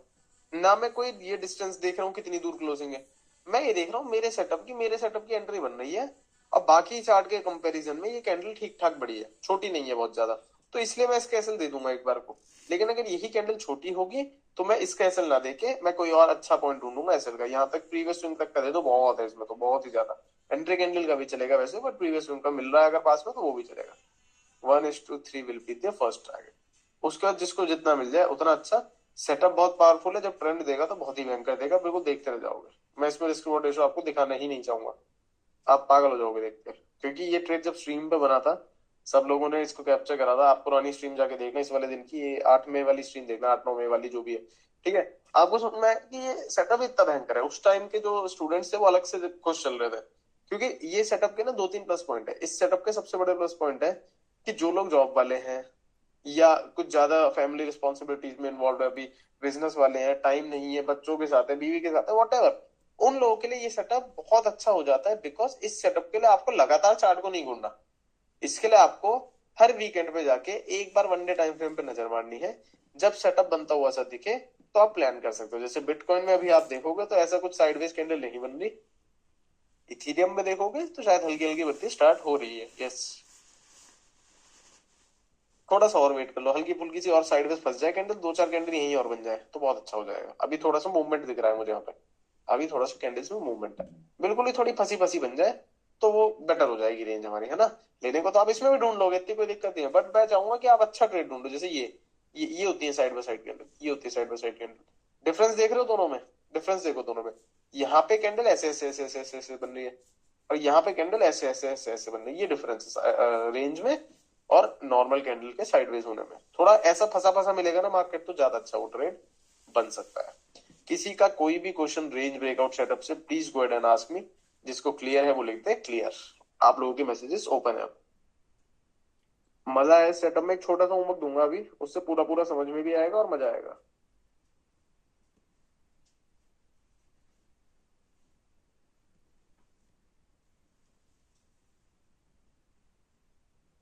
[SPEAKER 1] ना मैं कोई ये डिस्टेंस देख रहा हूँ कितनी दूर क्लोजिंग है। मैं ये देख रहा हूँ मेरे सेटअप की एंट्री बन रही है। अब बाकी चार्ट के कंपैरिजन में ये कैंडल ठीक ठाक बड़ी है, छोटी नहीं है बहुत ज्यादा। तो इसलिए मैं इसका एसएल दे दूंगा एक बार को। लेकिन अगर यही कैंडल छोटी होगी तो मैं इसका एसएल ना देके मैं कोई और अच्छा पॉइंट ढूंढूंगा एसएल का। यहाँ तक प्रीवियस स्विंग तक का दे दो, बहुत है इसमें तो, बहुत ही ज्यादा। एंट्री कैंडल का भी चलेगा वैसे, बट प्रीवियस स्विंग का मिल रहा है अगर पास में तो वो भी चलेगा। 1:3 will be the first target. उसके बाद जिसको जितना मिल जाए उतना अच्छा। सेटअप बहुत पावरफुल है, जब ट्रेंड देगा तो बहुत ही भयंकर देगा, बिल्कुल देखते रह जाओगे। मैं इसमें रिस्क रिवॉर्ड रेशियो आपको दिखाना ही नहीं चाहूंगा, आप पागल हो जाओगे देख के। क्योंकि ये ट्रेड जब स्ट्रीम पे बना था, सब लोगों ने इसको कैप्चर करा था। आप पुरानी स्ट्रीम जाके देखना इस वाले दिन की, ये 8 मई वाली स्ट्रीम देखना, 8-9 मई वाली जो भी है। ठीक है, आपको समझना है कि ये सेटअप इतना भयंकर है। उस टाइम के जो स्टूडेंट्स थे वो अलग से खुश चल रहे थे, क्योंकि ये सेटअप के ना 2-3 प्लस पॉइंट है। इस सेटअप के सबसे बड़े प्लस पॉइंट है कि जो लोग जॉब वाले हैं या कुछ ज्यादा फैमिली रिस्पॉन्सिबिलिटीज में इन्वॉल्व है, अभी बिजनेस वाले हैं, टाइम नहीं है, बच्चों के साथ है, बीवी के साथ है, वॉट एवर, उन लोगों के लिए ये सेटअप बहुत अच्छा हो जाता है, बिकॉज इस सेटअप के लिए आपको लगातार चार्ट को नहीं घूमना। इसके लिए आपको हर वीकेंड पे जाके एक बार वन डे टाइम फ्रेम पे नजर मारनी है। जब सेटअप बनता हुआ सा दिखे तो आप प्लान कर सकते हो। जैसे बिटकॉइन में अभी आप देखोगे तो ऐसा कुछ साइडवेज कैंडल नहीं बन रही। इथीरियम में देखोगे तो शायद हल्की हल्की बनती स्टार्ट हो रही है। यस, थोड़ा सा और वेट कर लो, हल्की फुल्की सी और साइडवेज फंस जाए कैंडल, दो चार कैंडल यहीं और बन जाए तो बहुत अच्छा हो जाएगा। अभी थोड़ा सा मूवमेंट दिख रहा है मुझे यहाँ पे, अभी थोड़ा सा कैंडल्स में मूवमेंट है। बिल्कुल ही थोड़ी फंसी फंसी बन जाए तो वो बेटर हो जाएगी रेंज हमारी, है ना। लेने को तो आप इसमें भी ढूंढ लोगे, इतनी कोई दिक्कत नहीं है, बट मैं चाहूंगा कि आप अच्छा ट्रेड ढूंढो। जैसे ये होती है साइड बाय साइड कैंडल, ये होती है side by side candle. Difference देख रहे हो दोनों में? डिफरेंस देखो दोनों में। यहाँ पे कैंडल ऐसे ऐसे ऐसे ऐसे ऐसे ऐसे बन रही है, और यहाँ पे कैंडल ऐसे ऐसे ऐसे ऐसे बन रही है। ये डिफरेंस रेंज में और नॉर्मल कैंडल के साइडवेज होने में। थोड़ा ऐसा फंसा फंसा मिलेगा ना मार्केट तो ज्यादा अच्छा वो ट्रेड बन सकता है। किसी का कोई भी क्वेश्चन रेंज ब्रेकआउट सेटअप से, please go ahead and ask me. जिसको क्लियर है वो लिखते हैं क्लियर। आप लोगों के मैसेजेस ओपन है अब। मजा है सेटअप में। एक छोटा सा होमवर्क दूंगा अभी, उससे पूरा पूरा समझ में भी आएगा और मजा आएगा।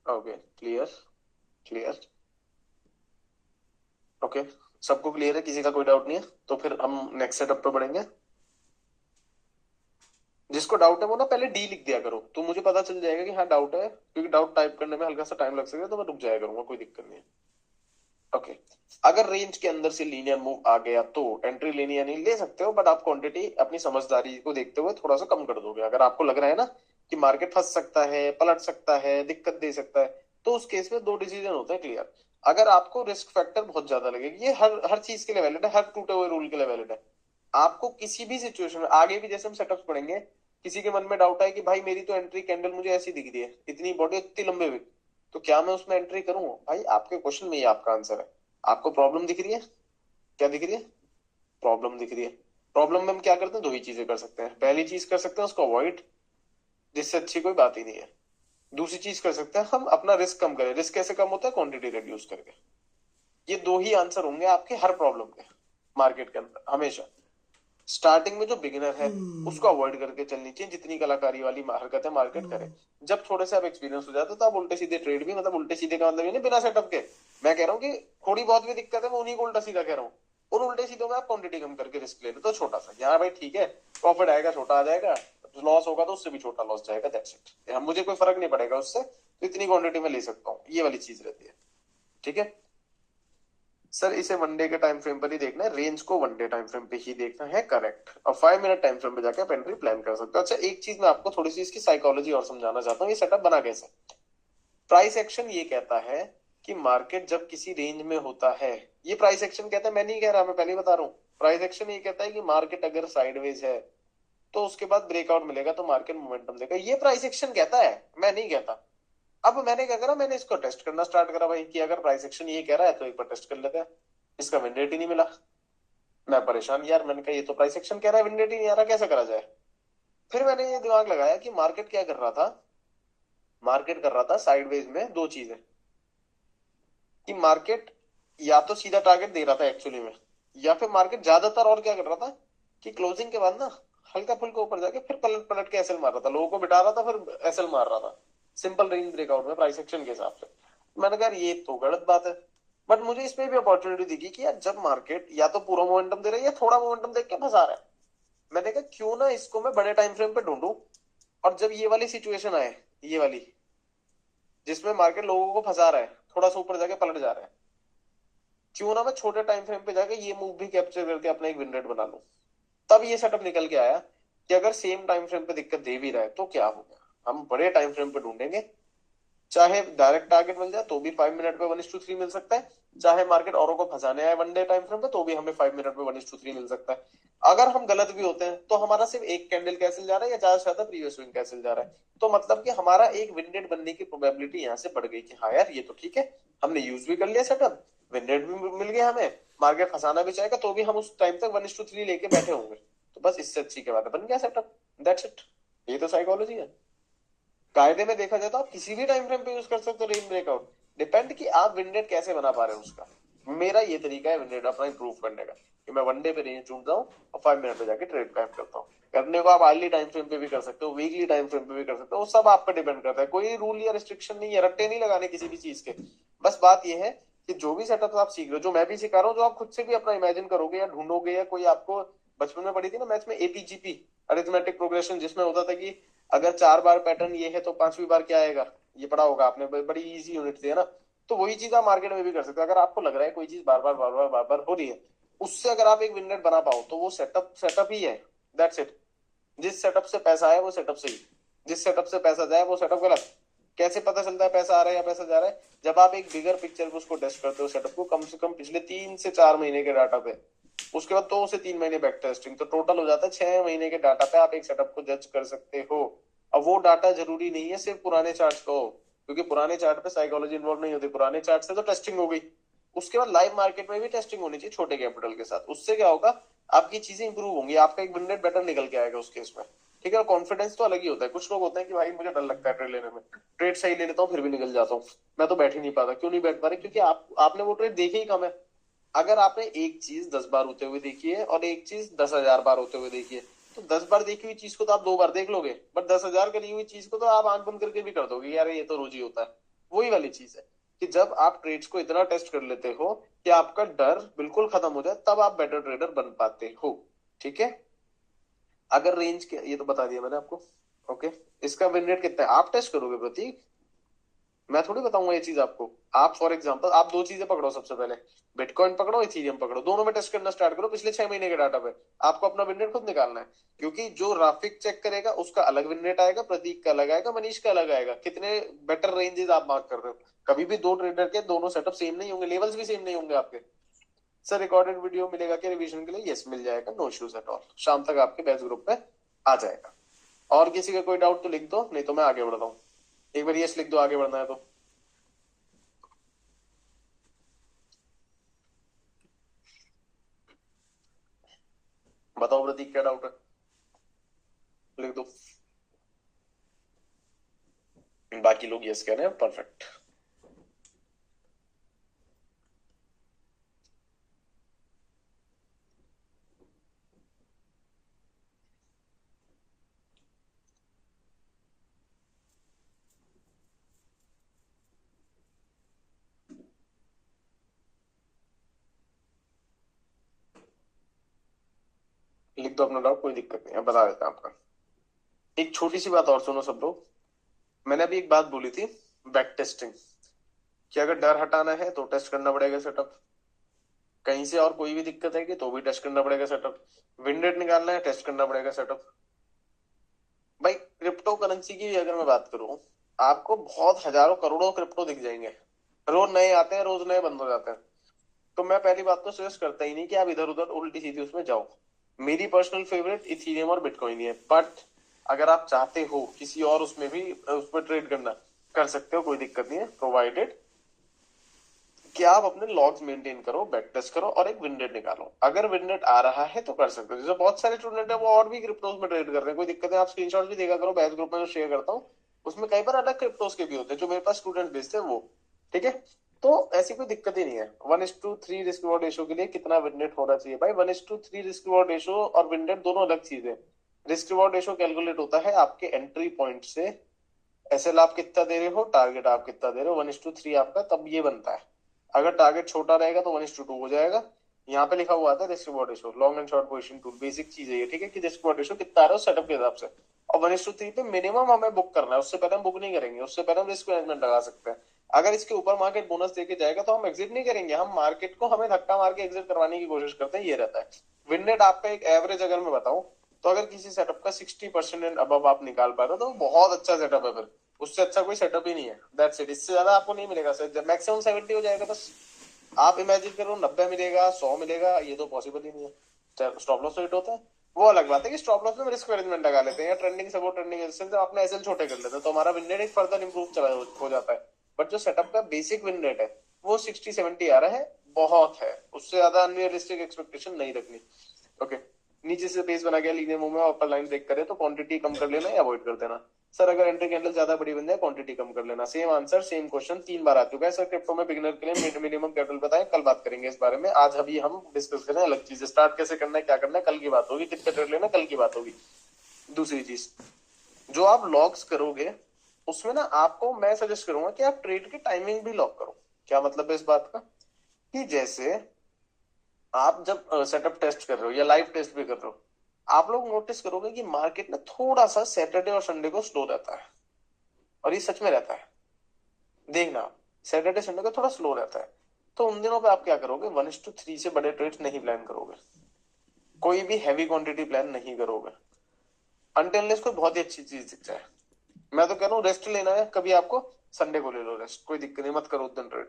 [SPEAKER 1] Okay, clear clear. ओके, सबको क्लियर है, किसी का कोई डाउट नहीं है? तो फिर हम नेक्स्ट सेटअप पे बढ़ेंगे। जिसको डाउट है वो ना पहले डी लिख दिया करो, तो मुझे पता चल जाएगा कि हाँ डाउट है, क्योंकि डाउट टाइप करने में हल्का सा टाइम लग सकता है तो मैं रुक जाया करूंगा, कोई दिक्कत नहीं है। ओके, अगर रेंज के अंदर से लीनियर मूव आ गया तो एंट्री लेनी या नहीं ले सकते हो, बट आप क्वांटिटी अपनी समझदारी को देखते हुए थोड़ा सा कम कर दोगे। अगर आपको लग रहा है ना कि मार्केट फंस सकता है, पलट सकता है, दिक्कत दे सकता है, तो उस केस में दो डिसीजन होते हैं क्लियर। अगर आपको रिस्क फैक्टर बहुत ज्यादा लगेगा, ये हर हर चीज के लिए वैलिड है, हर टूटे हुए रूल के लिए वैलिड है। आपको किसी भी सिचुएशन में आगे भी जैसे हम सेटअप्स पढ़ेंगे, किसी के मन में डाउट है कि भाई मेरी तो एंट्री कैंडल मुझे ऐसी दिख रही है, इतनी बॉडी इतनी लंबे हुई, तो क्या मैं उसमें एंट्री करूं? भाई आपके क्वेश्चन में ही आपका आंसर है। आपको प्रॉब्लम दिख रही है, क्या दिख रही है? प्रॉब्लम दिख रही है। प्रॉब्लम में हम क्या करते हैं? दो ही चीजें कर सकते हैं। पहली चीज कर सकते हैं उसको अवॉइड, जिससे अच्छी कोई बात ही नहीं है। दूसरी चीज कर सकते हैं हम अपना रिस्क कम करें। रिस्क कैसे कम होता है? क्वांटिटी रिड्यूस करके। ये दो ही आंसर होंगे आपके हर प्रॉब्लम के मार्केट के अंदर हमेशा। स्टार्टिंग में जो बिगिनर है उसको अवॉइड करके चलनी चाहिए, जितनी कलाकारी वाली हरकतें मार्केट करे। जब थोड़े से आप एक्सपीरियंस हो जाते तो आप उल्टे सीधे ट्रेड भी, मतलब उल्टे सीधे का मतलब ये नहीं बिना सेटअप के, मैं कह रहा हूँ कि थोड़ी बहुत भी दिक्कत है मैं उन्हीं को उल्टा सीधा कह रहा हूँ। उन उल्टे सीधों में आप क्वांटिटी कम करके रिस्क ले लो तो छोटा सा, यहाँ भाई ठीक है प्रॉफिट आएगा छोटा आ जाएगा, लॉस होगा तो उससे भी छोटा लॉस जाएगा, दैट्स इट। मुझे कोई फर्क नहीं पड़ेगा उससे, तो इतनी क्वांटिटी में ले सकता हूँ, ये वाली चीज रहती है। ठीक है सर, इसे वनडे के टाइम फ्रेम पर ही देखना है, रेंज को वनडे टाइम फ्रेम पे ही देखना है, करेक्ट। और 5 मिनट टाइम फ्रेम पे जाकर आप एंट्री प्लान कर सकते हो। अच्छा, एक चीज मैं आपको थोड़ी सी इसकी साइकोलॉजी और समझाना चाहता हूँ, ये सेटअप बना कैसे। प्राइस एक्शन ये कहता है कि मार्केट जब किसी रेंज में होता है, ये प्राइस एक्शन कहता है, मैं नहीं कह रहा, मैं पहले ही बता रहा हूँ। प्राइस एक्शन ये कहता है कि मार्केट अगर साइडवेज है तो उसके बाद ब्रेकआउट मिलेगा तो मार्केट मोमेंटम देगा, ये प्राइस एक्शन कहता है, मैं नहीं कहता। अब मैंने क्या करा, मैंने इसको टेस्ट करना स्टार्ट करा भाई, कि अगर प्राइस एक्शन ये कह रहा है तो एक बार टेस्ट कर लेते हैं। इसका विन रेट ही नहीं मिला। मैं परेशान यार, मैंने कहा ये तो प्राइस एक्शन कह रहा है, विन रेट ही नहीं आ रहा, कैसे करा जाए। फिर मैंने ये दिमाग लगाया कि मार्केट क्या कर रहा था। मार्केट कर रहा था साइडवेज में दो चीजें, कि मार्केट या तो सीधा टारगेट दे रहा था एक्चुअली में, या फिर मार्केट ज्यादातर और क्या कर रहा था कि क्लोजिंग के बाद ना हल्का फुल्का ऊपर जाके फिर पलट पलट के एसएल मार रहा था, लोगों को बिठा रहा था फिर एसएल मार रहा था, सिंपल रेंज ब्रेकआउट में प्राइस एक्शन के हिसाब से। मैंने कहा ये तो गलत बात है। बट मुझे इसमें भी अपॉर्चुनिटी दिखी कि यार जब मार्केट या तो पूरा मोमेंटम दे रहा है या थोड़ा मोमेंटम देख के फंसा रहा है, मैंने कहा क्यों ना इसको मैं बड़े टाइम फ्रेम पे ढूंढूं। और जब ये वाली सिचुएशन आए, ये वाली जिसमें मार्केट लोगों को फंसा रहा है, थोड़ा सा ऊपर जाके पलट जा रहा है, क्यों ना मैं छोटे टाइम फ्रेम पे जाके ये मूव भी कैप्चर करके अपना एक विन रेट बना लूं। तब ये सेटअप निकल के आया कि अगर सेम टाइम फ्रेम पे दिक्कत दे भी रहा है तो क्या हो गया, हम बड़े टाइम फ्रेम पे ढूंढेंगे। चाहे डायरेक्ट टारगेट मिल जाए तो भी 5 मिनट पे 1:3 मिल सकता है, चाहे मार्केट औरों को फंसाने आए वनडे टाइम फ्रेम पे तो भी हमें 5 मिनट पे 1:3 मिल सकता है। अगर हम गलत भी होते हैं तो हमारा सिर्फ एक कैंडल कैंसिल जा रहा है या ज्यादा से ज्यादा प्रीवियस विंग कैंसिल जा रहा है, तो मतलब कि हमारा एक विन रेट बनने की प्रोबेबिलिटी यहाँ से बढ़ गई कि हाँ यार ये तो ठीक है, हमने यूज भी कर लिया सेटअप, विन रेट भी मिल गया हमें, मार्केट फंसाना भी चाहेगा तो भी हम उस टाइम तक 1:3 लेके बैठे होंगे। तो बस इससे अच्छी क्या बात है, बन गया सेटअप, दैट्स इट। ये तो साइकोलॉजी है। कायदे में देखा जाए तो आप किसी भी टाइम फ्रेम पे यूज कर सकते हो रेन ब्रेकआउट, डिपेंड कि आप विन रेट कैसे बना पा रहे हो उसका। मेरा ये तरीका है विन रेट अपना इंप्रूव करने का कि मैं वन डे पे रेंज ढूंढता हूँ और 5 मिनट पे जाके ट्रेड कायम करता हूँ। करने को आप आर्ली टाइम फ्रेम पे भी कर सकते हो, वीकली टाइम फ्रेम पे भी कर सकते हो, वो सब आप पे डिपेंड करता है। कोई रूल या रिस्ट्रिक्शन नहीं है, रट्टे नहीं लगाने किसी भी चीज के। बस बात ये है कि जो भी सेटअप आप सीख रहे हो, जो मैं भी सिखा रहा हूँ, जो आप खुद से भी अपना इमेजिन करोगे या ढूंढोगे, या कोई आपको बचपन में पढ़ी थी ना मैथ्स में एपीजीपी, अरिथमेटिक प्रोग्रेशन, जिसमें होता था कि अगर 4 बार पैटर्न ये है तो 5वीं बार क्या आएगा, ये पढ़ा होगा आपने, बड़ी इजी यूनिट थी है ना। तो वही चीज आप मार्केट में भी कर सकते हो। अगर आपको लग रहा है कोई चीज बार बार बार बार बार बार हो रही है, उससे अगर आप एक विन रेट बना पाओ तो वो सेटअप सेटअप ही है। That's it. जिस सेटअप से पैसा आए वो सेटअप सही, जिस सेटअप से पैसा जाए वो सेटअप गलत। कैसे पता चलता है पैसा आ रहा है या पैसा जा रहा है? जब आप एक बिगर पिक्चर पे उसको टेस्ट करते हो सेटअप को, कम से कम पिछले 3 से 4 महीने के डाटा पे, उसके बाद 2 से 3 महीने बैक टेस्टिंग, तो टोटल हो जाता है 6 महीने के डाटा पे आप एक सेटअप को जज कर सकते हो। अब वो डाटा जरूरी नहीं है सिर्फ पुराने चार्ट का हो, क्योंकि पुराने चार्ट पे साइकोलॉजी इन्वॉल्व नहीं होती। पुराने चार्ट से तो टेस्टिंग हो गई, उसके बाद लाइव मार्केट में भी टेस्टिंग होनी चाहिए छोटे कैपिटल के साथ। उससे क्या होगा, आपकी चीजें इंप्रूव होंगी, आपका एक विन रेट बेटर निकल के आएगा उस केस में। ठीक है, कॉन्फिडेंस तो अलग ही होता है। कुछ लोग होते हैं कि भाई मुझे डर लगता है ट्रेड लेने में, ट्रेड सही ले लेता हूँ फिर भी निकल जाता हूँ, मैं तो बैठ ही नहीं पाता। क्यों नहीं बैठ पा रहे? क्योंकि आपने वो ट्रेड देखी ही कम है। अगर आपने एक चीज 10 बार होते हुए देखी है और एक चीज 10,000 बार होते हुए देखी है, तो 10 बार देखी हुई चीज को तो आप 2 बार देख लोगे, बट 10,000 करी हुई चीज को तो आप आंख बंद करके भी कर दोगे, यार ये तो रोज ही होता है। वही वाली चीज है कि जब आप ट्रेड्स को इतना टेस्ट कर लेते हो कि आपका डर बिल्कुल खत्म हो जाए, तब आप बेटर ट्रेडर बन पाते हो। ठीक है, अगर रेंज के ये तो बता दिया मैंने आपको। ओके, इसका विन रेट कितना है आप टेस्ट करोगे प्रतीक, मैं थोड़ी बताऊंगा ये चीज आपको। आप फॉर एग्जांपल आप दो चीजें पकड़ो, सबसे पहले बिटकॉइन पकड़ो, इथीरियम पकड़ो, दोनों में टेस्ट करना स्टार्ट करो पिछले 6 महीने के डाटा पे। आपको अपना विन रेट खुद निकालना है, क्योंकि जो ग्राफिक चेक करेगा उसका अलग विन रेट आएगा, प्रतीक का अलग आएगा, मनीष का अलग आएगा। कितने बेटर रेंजेस आप मार्क कर रहे हो। कभी भी दो ट्रेडर के दोनों सेटअप सेम नहीं होंगे, लेवल्स भी सेम नहीं होंगे आपके। सर रिकॉर्डेड वीडियो मिलेगा क्या रिवीजन के लिए? यस मिल जाएगा, नो इश्यूज एट ऑल। शाम तक आपके बैच ग्रुप पे आ जाएगा। और किसी का कोई डाउट तो लिख दो, नहीं तो मैं आगे बढ़ता हूँ। एक बार यस लिख दो, आगे बढ़ना है तो। बताओ प्रतीक क्या डाउट है, लिख दो। बाकी लोग यस कह रहे हैं, परफेक्ट। लिख दो अपना डाउट, कोई दिक्कत नहीं है, बता देता हूं आपका। एक छोटी सी बात और सुनो सब लोग, मैंने अभी एक बात बोली थी, बैक टेस्टिंग, कि अगर डर हटाना है तो टेस्ट करना पड़ेगा सेटअप। कहीं से और कोई भी दिक्कत है कि तो भी टेस्ट करना पड़ेगा सेटअप। विन रेट निकालना है, टेस्ट करना पड़ेगा सेटअप। भाई क्रिप्टो करेंसी की अगर मैं बात करूं, आपको बहुत हजारों करोड़ों क्रिप्टो दिख जाएंगे, रोज नए आते हैं, रोज नए बंद हो जाते हैं। तो मैं पहली बात तो सजेस्ट करता ही नहीं कि आप इधर उधर उल्टी सीधी उसमें जाओ। मेरी पर्सनल फेवरेट इथीरियम और बिटकॉइन ही है, बट अगर आप चाहते हो किसी और उसमें भी उसमें ट्रेड करना, कर सकते हो, कोई दिक्कत नहीं है, प्रोवाइडेड कि आप अपने लॉग्स मेंटेन करो, बैक टेस्ट करो और एक विन रेट निकालो। अगर विन रेट आ रहा है तो कर सकते हो। जैसे बहुत सारे स्टूडेंट है वो और भी क्रिप्टोज में ट्रेड कर रहे हैं, कोई दिक्कत है, आप स्क्रीनशॉट भी देखा करो, बैच ग्रुप में जो शेयर करता हूँ उसमें कई बार अलग क्रिप्टोज के भी होते हैं जो मेरे पास स्टूडेंट भेजते हैं वो। ठीक है, तो ऐसी कोई दिक्कत ही नहीं है। 1:3 रिस्क रिवॉर्ड रेशो के लिए कितना विन रेट होना चाहिए? भाई 1:3 रिस्क रिवॉर्ड रेशो और विन रेट दोनों अलग चीजें। रिस्क रिवॉर्ड रेशो कैलकुलेट होता है आपके एंट्री पॉइंट से, एसएल आप कितना दे रहे हो, टारगेट आप कितना दे रहे हो, 1:3 आपका तब ये बनता है। अगर टारगेट छोटा रहेगा तो 1:2 हो जाएगा। यहाँ पे लिखा हुआ था risk reward ratio, long and short position tool, basic चीज है ये। ठीक है, कि रिस्क रिवॉर्ड रेशो कितना आ रहा है सेटअप के हिसाब से। और 1:3 पे मिनिमम हमें बुक करना है, उससे पहले हम बुक नहीं करेंगे, उससे पहले हम रिस्क मैनेजमेंट लगा सकते हैं। अगर इसके ऊपर मार्केट बोनस देके जाएगा तो हम एग्जिट नहीं करेंगे, हम मार्केट को हमें धक्का मार के एग्जिट करवाने की कोशिश करते हैं, ये रहता है। विन रेट आपका एक एवरेज अगर मैं बताऊं, तो अगर किसी सेटअप का 60% एंड अब आप निकाल पा रहे हो तो बहुत अच्छा सेटअप है फिर। उससे अच्छा कोई सेटअप ही नहीं है, दैट्स इट। इससे ज्यादा आपको नहीं मिलेगा सर, मैक्सिमम 70 हो जाएगा बस। आप इमेजिन करो 90 मिलेगा, 100 मिलेगा, ये तो पॉसिबल ही नहीं है। स्टॉप लॉस हिट होता है, वो अलग बात है कि स्टॉप लॉस में रिस्क मैनेजमेंट लगा लेते हैं या ट्रेंडिंग सपोर्ट ट्रेंडिंग रेजिस्टेंस अपने एसएल छोटे कर लेते हैं, तो हमारा विन रेट एक फर्दर इंप्रूव चला हो जाता है। बट जो सेटअप का बेसिक विन रेट है वो 60-70 आ रहा है, बहुत है। उससे ज्यादा अनरियलिस्टिक एक्सपेक्टेशन नहीं रखनी। ओके, नीचे से बेस बना गया लीनियर मूव में, अपर लाइन ब्रेक करे तो क्वांटिटी कम कर लेना या अवॉइड कर देना। सर अगर एंट्री कैंडल ज्यादा बड़ी बन जाए क्वांटिटी कम कर लेना। सेम आंसर सेम क्वेश्चन 3 बार आ चुका है सर क्रिप्टो में। बिगिनर के लिए मिनिमम कैपिटल बताएं, कल बात करेंगे इस बारे में। आज अभी हम डिस्कस करें अलग चीज, स्टार्ट कैसे करना है क्या करना है कल की बात होगी, कितने ट्रेड लेना कल की बात होगी। दूसरी चीज, जो आप लॉक्स करोगे उसमें ना आपको मैं सजेस्ट करूंगा कि आप ट्रेड की टाइमिंग भी लॉक करो। क्या मतलब है इस बात का, कि जैसे आप जब सेटअप टेस्ट कर रहे हो या लाइव टेस्ट भी कर रहे हो, आप लोग नोटिस करोगे कि मार्केट में थोड़ा सा सैटरडे और संडे को स्लो रहता है, और ये सच में रहता है। देखना, सैटरडे संडे को थोड़ा स्लो रहता है, तो उन दिनों पे आप क्या करोगे, 1:3 से बड़े ट्रेड्स नहीं प्लान करोगे, कोई भी हैवी क्वांटिटी प्लान नहीं करोगे अनटिल कोई बहुत ही अच्छी चीज दिख जाए। मैं तो कह रहा हूँ रेस्ट लेना है कभी आपको, संडे को ले लो रेस्ट, कोई दिक्कत नहीं, मत करो उस दिन ट्रेड।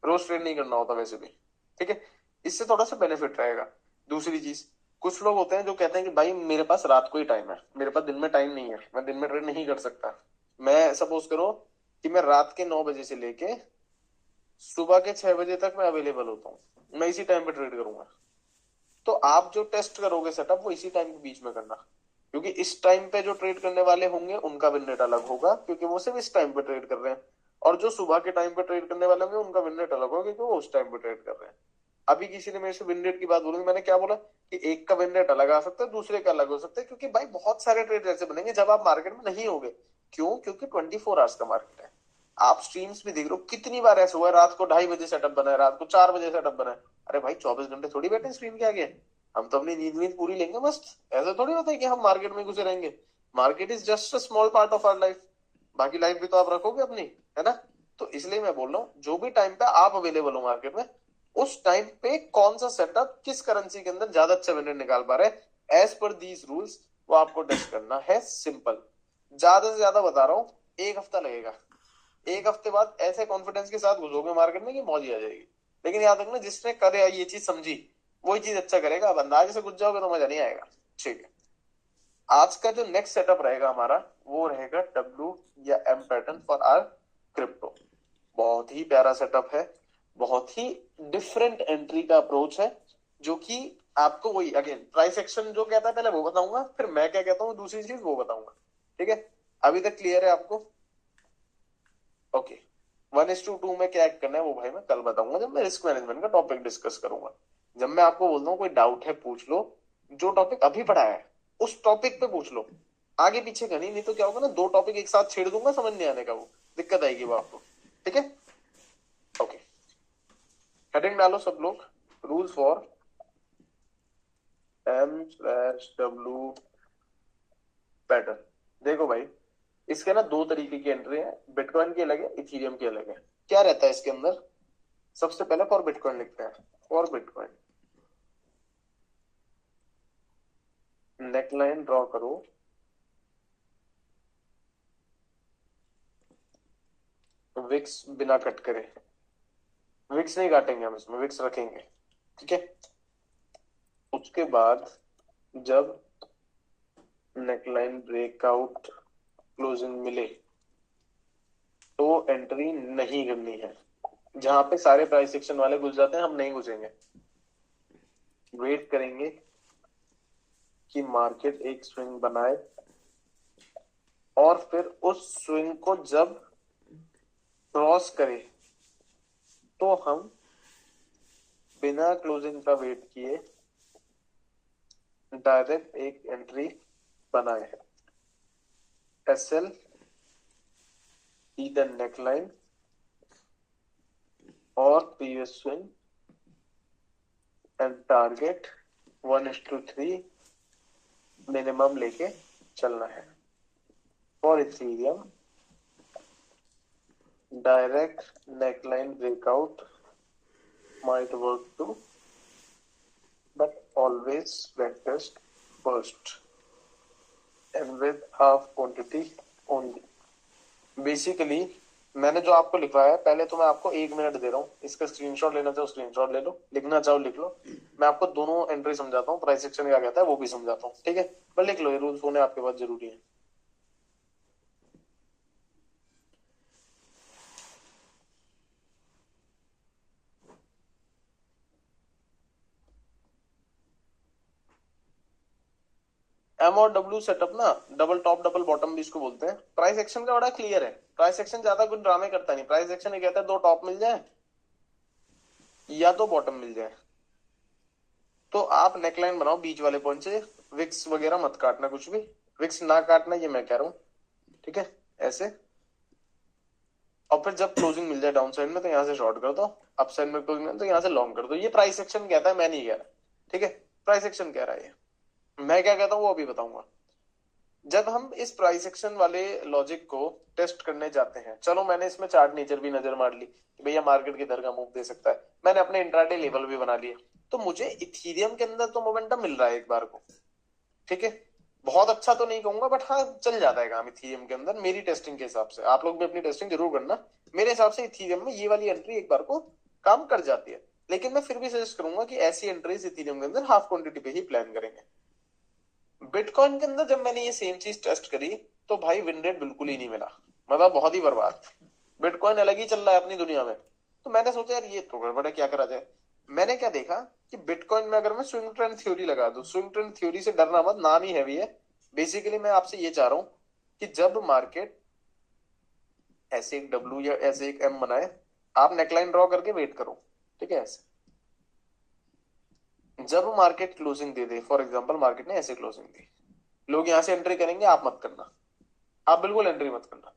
[SPEAKER 1] रोज ट्रेड नहीं करना होता वैसे भी, ठीक है। इससे थोड़ा सा बेनिफिट रहेगा। दूसरी चीज, कुछ लोग होते हैं जो कहते हैं कि भाई मेरे पास रात को ही टाइम है, मेरे पास दिन में टाइम नहीं है, मैं दिन में ट्रेड नहीं कर सकता। मैं सपोज करो कि मैं रात के 9 बजे से लेके सुबह के 6 बजे तक मैं अवेलेबल होता हूँ, मैं इसी टाइम पे ट्रेड करूंगा। तो आप जो टेस्ट करोगे सेटअप वो इसी टाइम के बीच में करना, क्योंकि इस टाइम पे जो ट्रेड करने वाले होंगे उनका विन रेट अलग होगा, क्योंकि वो सिर्फ इस टाइम पे ट्रेड कर रहे हैं। और जो सुबह के टाइम पे ट्रेड करने वाले होंगे उनका विन रेट अलग होगा, क्योंकि वो उस टाइम पे ट्रेड कर रहे हैं। अभी किसी ने मेरे से विन रेट की बात बोली, मैंने क्या बोला कि एक का विन रेट अलग आ सकता है, दूसरे का अलग हो सकता है, क्योंकि भाई बहुत सारे ट्रेड ऐसे बनेंगे जब आप मार्केट में नहीं होगे। क्यों? क्योंकि 24 आवर्स का मार्केट है। आप स्ट्रीम्स भी देख लो, कितनी बार ऐसा हुआ है रात को 2:30 बजे सेटअप बना है, रात को 4 बजे सेटअप बना है। अरे भाई 24 घंटे थोड़ी बैठे स्क्रीन के आगे, हम तो अपनी नींद वींद पूरी लेंगे मस्त। ऐसा थोड़ी होता है कि हम मार्केट में घुसे रहेंगे। Market is just a small part of our life, बाकी लाइफ भी तो आप रखोगे अपनी, है ना। तो इसलिए मैं बोल रहा हूँ जो भी टाइम पे आप अवेलेबल हो मार्केट में, उस टाइम पे कौन सा सेटअप किस करेंसी के अंदर ज्यादा अच्छा विन निकाल पा रहे हैं एज पर दीज रूल्स, वो आपको टेस्ट करना है। सिंपल, ज्यादा से ज्यादा बता रहा हूँ, 1 हफ्ता लगेगा। 1 हफ्ते बाद ऐसे कॉन्फिडेंस के साथ घुसोगे मार्केट में कि मौज ही आ जाएगी। लेकिन याद रखना, जिसने करे ये चीज समझी वही चीज अच्छा करेगा। अब अंदाजे से घुस जाओगे तो मजा नहीं आएगा। ठीक है, आज का जो नेक्स्ट सेटअप रहेगा हमारा, वो रहेगा डब्ल्यू या M pattern for our crypto. बहुत ही प्यारा सेटअप है, बहुत ही डिफरेंट एंट्री का अप्रोच है, जो कि आपको वही अगेन प्राइस एक्शन जो कहता है पहले वो बताऊंगा, फिर मैं क्या कहता हूँ दूसरी चीज वो बताऊंगा। ठीक है, अभी तक क्लियर है आपको? ओके, 1:2 में क्या करना है वो भाई मैं कल बताऊंगा जब मैं रिस्क मैनेजमेंट का टॉपिक डिस्कस करूंगा। जब मैं आपको बोलता हूँ कोई डाउट है पूछ लो, जो टॉपिक अभी पढ़ा है उस टॉपिक पे पूछ लो, आगे पीछे का नहीं। नहीं तो क्या होगा ना, 2 टॉपिक एक साथ छेड़ दूंगा, समझ नहीं आने का, वो दिक्कत आएगी वो आपको। ठीक है, ओके, हेडिंग डालो सब लोग, रूल्स फॉर M/W पैटर्न। देखो भाई, इसके ना 2 तरीके की एंट्री है, बिटकॉइन की अलग है, इथीरियम की अलग है। क्या रहता है इसके अंदर? सबसे पहले फॉर बिटकॉइन लिखते हैं, फॉर बिटकॉइन नेकलाइन ड्रॉ करो, विक्स बिना कट करे। विक्स नहीं काटेंगे हम, इसमें विक्स रखेंगे, ठीक है। उसके बाद जब नेकलाइन ब्रेकआउट क्लोजिंग मिले तो एंट्री नहीं करनी है। जहां पे सारे प्राइस सेक्शन वाले घुस जाते हैं हम नहीं घुसेंगे, वेट करेंगे कि मार्केट एक स्विंग बनाए, और फिर उस स्विंग को जब क्रॉस करे तो हम बिना क्लोजिंग का वेट किए डायरेक्ट एक एंट्री बनाए है। SL either neckline और previous swing and target 1:3 minimum लेके चलना है। For Ethereum direct neckline breakout might work too, but always backtest first and with half quantity only. Basically मैंने जो आपको लिखवाया है, पहले तो मैं आपको 1 मिनट दे रहा हूँ, इसका स्क्रीनशॉट लेना चाहो स्क्रीनशॉट ले लो, लिखना चाहो लिख लो। मैं आपको दोनों एंट्री समझाता हूँ, प्राइस सेक्शन क्या कहता है वो भी समझाता हूँ, ठीक है। पर लिख लो, ये रूल्स होने आपके पास जरूरी है। एम और डब्ल्यू सेटअप ना, डबल टॉप डबल बॉटम भी इसको बोलते हैं। प्राइस एक्शन का बड़ा क्लियर है, प्राइस एक्शन ज्यादा कुछ ड्रामे करता नहीं। प्राइस एक्शन ये कहता है दो टॉप मिल जाए या दो बॉटम मिल जाए, तो आप नेकलाइन बनाओ बीच वाले पॉइंट से, विक्स वगैरह मत काटना, कुछ भी विक्स ना काटना, ये मैं कह रहा हूँ, ठीक है, ऐसे। और फिर जब क्लोजिंग मिल जाए डाउन साइड में तो यहाँ से शॉर्ट कर दो, अप साइड में क्लोजिंग मिले तो यहाँ से लॉन्ग कर दो। ये प्राइस एक्शन कहता है, मैं नहीं कह रहा, ठीक है, प्राइस एक्शन कह रहा है ये। मैं क्या कहता हूँ वो अभी बताऊंगा। जब हम इस प्राइस एक्शन वाले लॉजिक को टेस्ट करने जाते हैं, चलो मैंने इसमें चार्ट नेचर भी नजर मार ली कि भैया मार्केट किधर का मूव दे सकता है, मैंने अपने इंट्राडे लेवल भी बना लिया, तो मुझे इथीरियम के अंदर तो मोमेंटम मिल रहा है एक बार को, ठीक है। बहुत अच्छा तो नहीं कहूंगा, बट हाँ चल जाता है काम इथीरियम के अंदर मेरी टेस्टिंग के हिसाब से। आप लोग भी अपनी टेस्टिंग जरूर करना। मेरे हिसाब से इथीरियम में ये वाली एंट्री एक बार को काम कर जाती है, लेकिन मैं फिर भी सजेस्ट करूंगा कि ऐसी एंट्रीज इथीरियम के अंदर हाफ क्वांटिटी पे ही प्लान करेंगे। बिटकॉइन के अंदर जब मैंने ये सेम चीज टेस्ट करी तो भाई विन रेट बिल्कुल ही नहीं मिला, मतलब बहुत ही बर्बाद। बिटकॉइन अलग ही चल रहा है अपनी दुनिया में। तो मैंने सोचा यार ये तो गड़बड़ है, क्या करा जाए। मैंने क्या देखा कि बिटकॉइन में अगर मैं स्विंग ट्रेंड थ्योरी लगा दूं, स्विंग ट्रेंड थ्योरी से डरना मत, नाम ही हैवी है। बेसिकली मैं आपसे ये चाह रहा हूं कि जब मार्केट ऐसे एक डब्ल्यू या ऐसे एक एम बनाए, आप नेकलाइन ड्रॉ करके वेट करो, ठीक है, ऐसे। जब market closing they they, for example market ने ऐसे क्लोजिंग दी, लोग यहां से एंट्री करेंगे, आप मत करना, आप बिल्कुल एंट्री मत करना।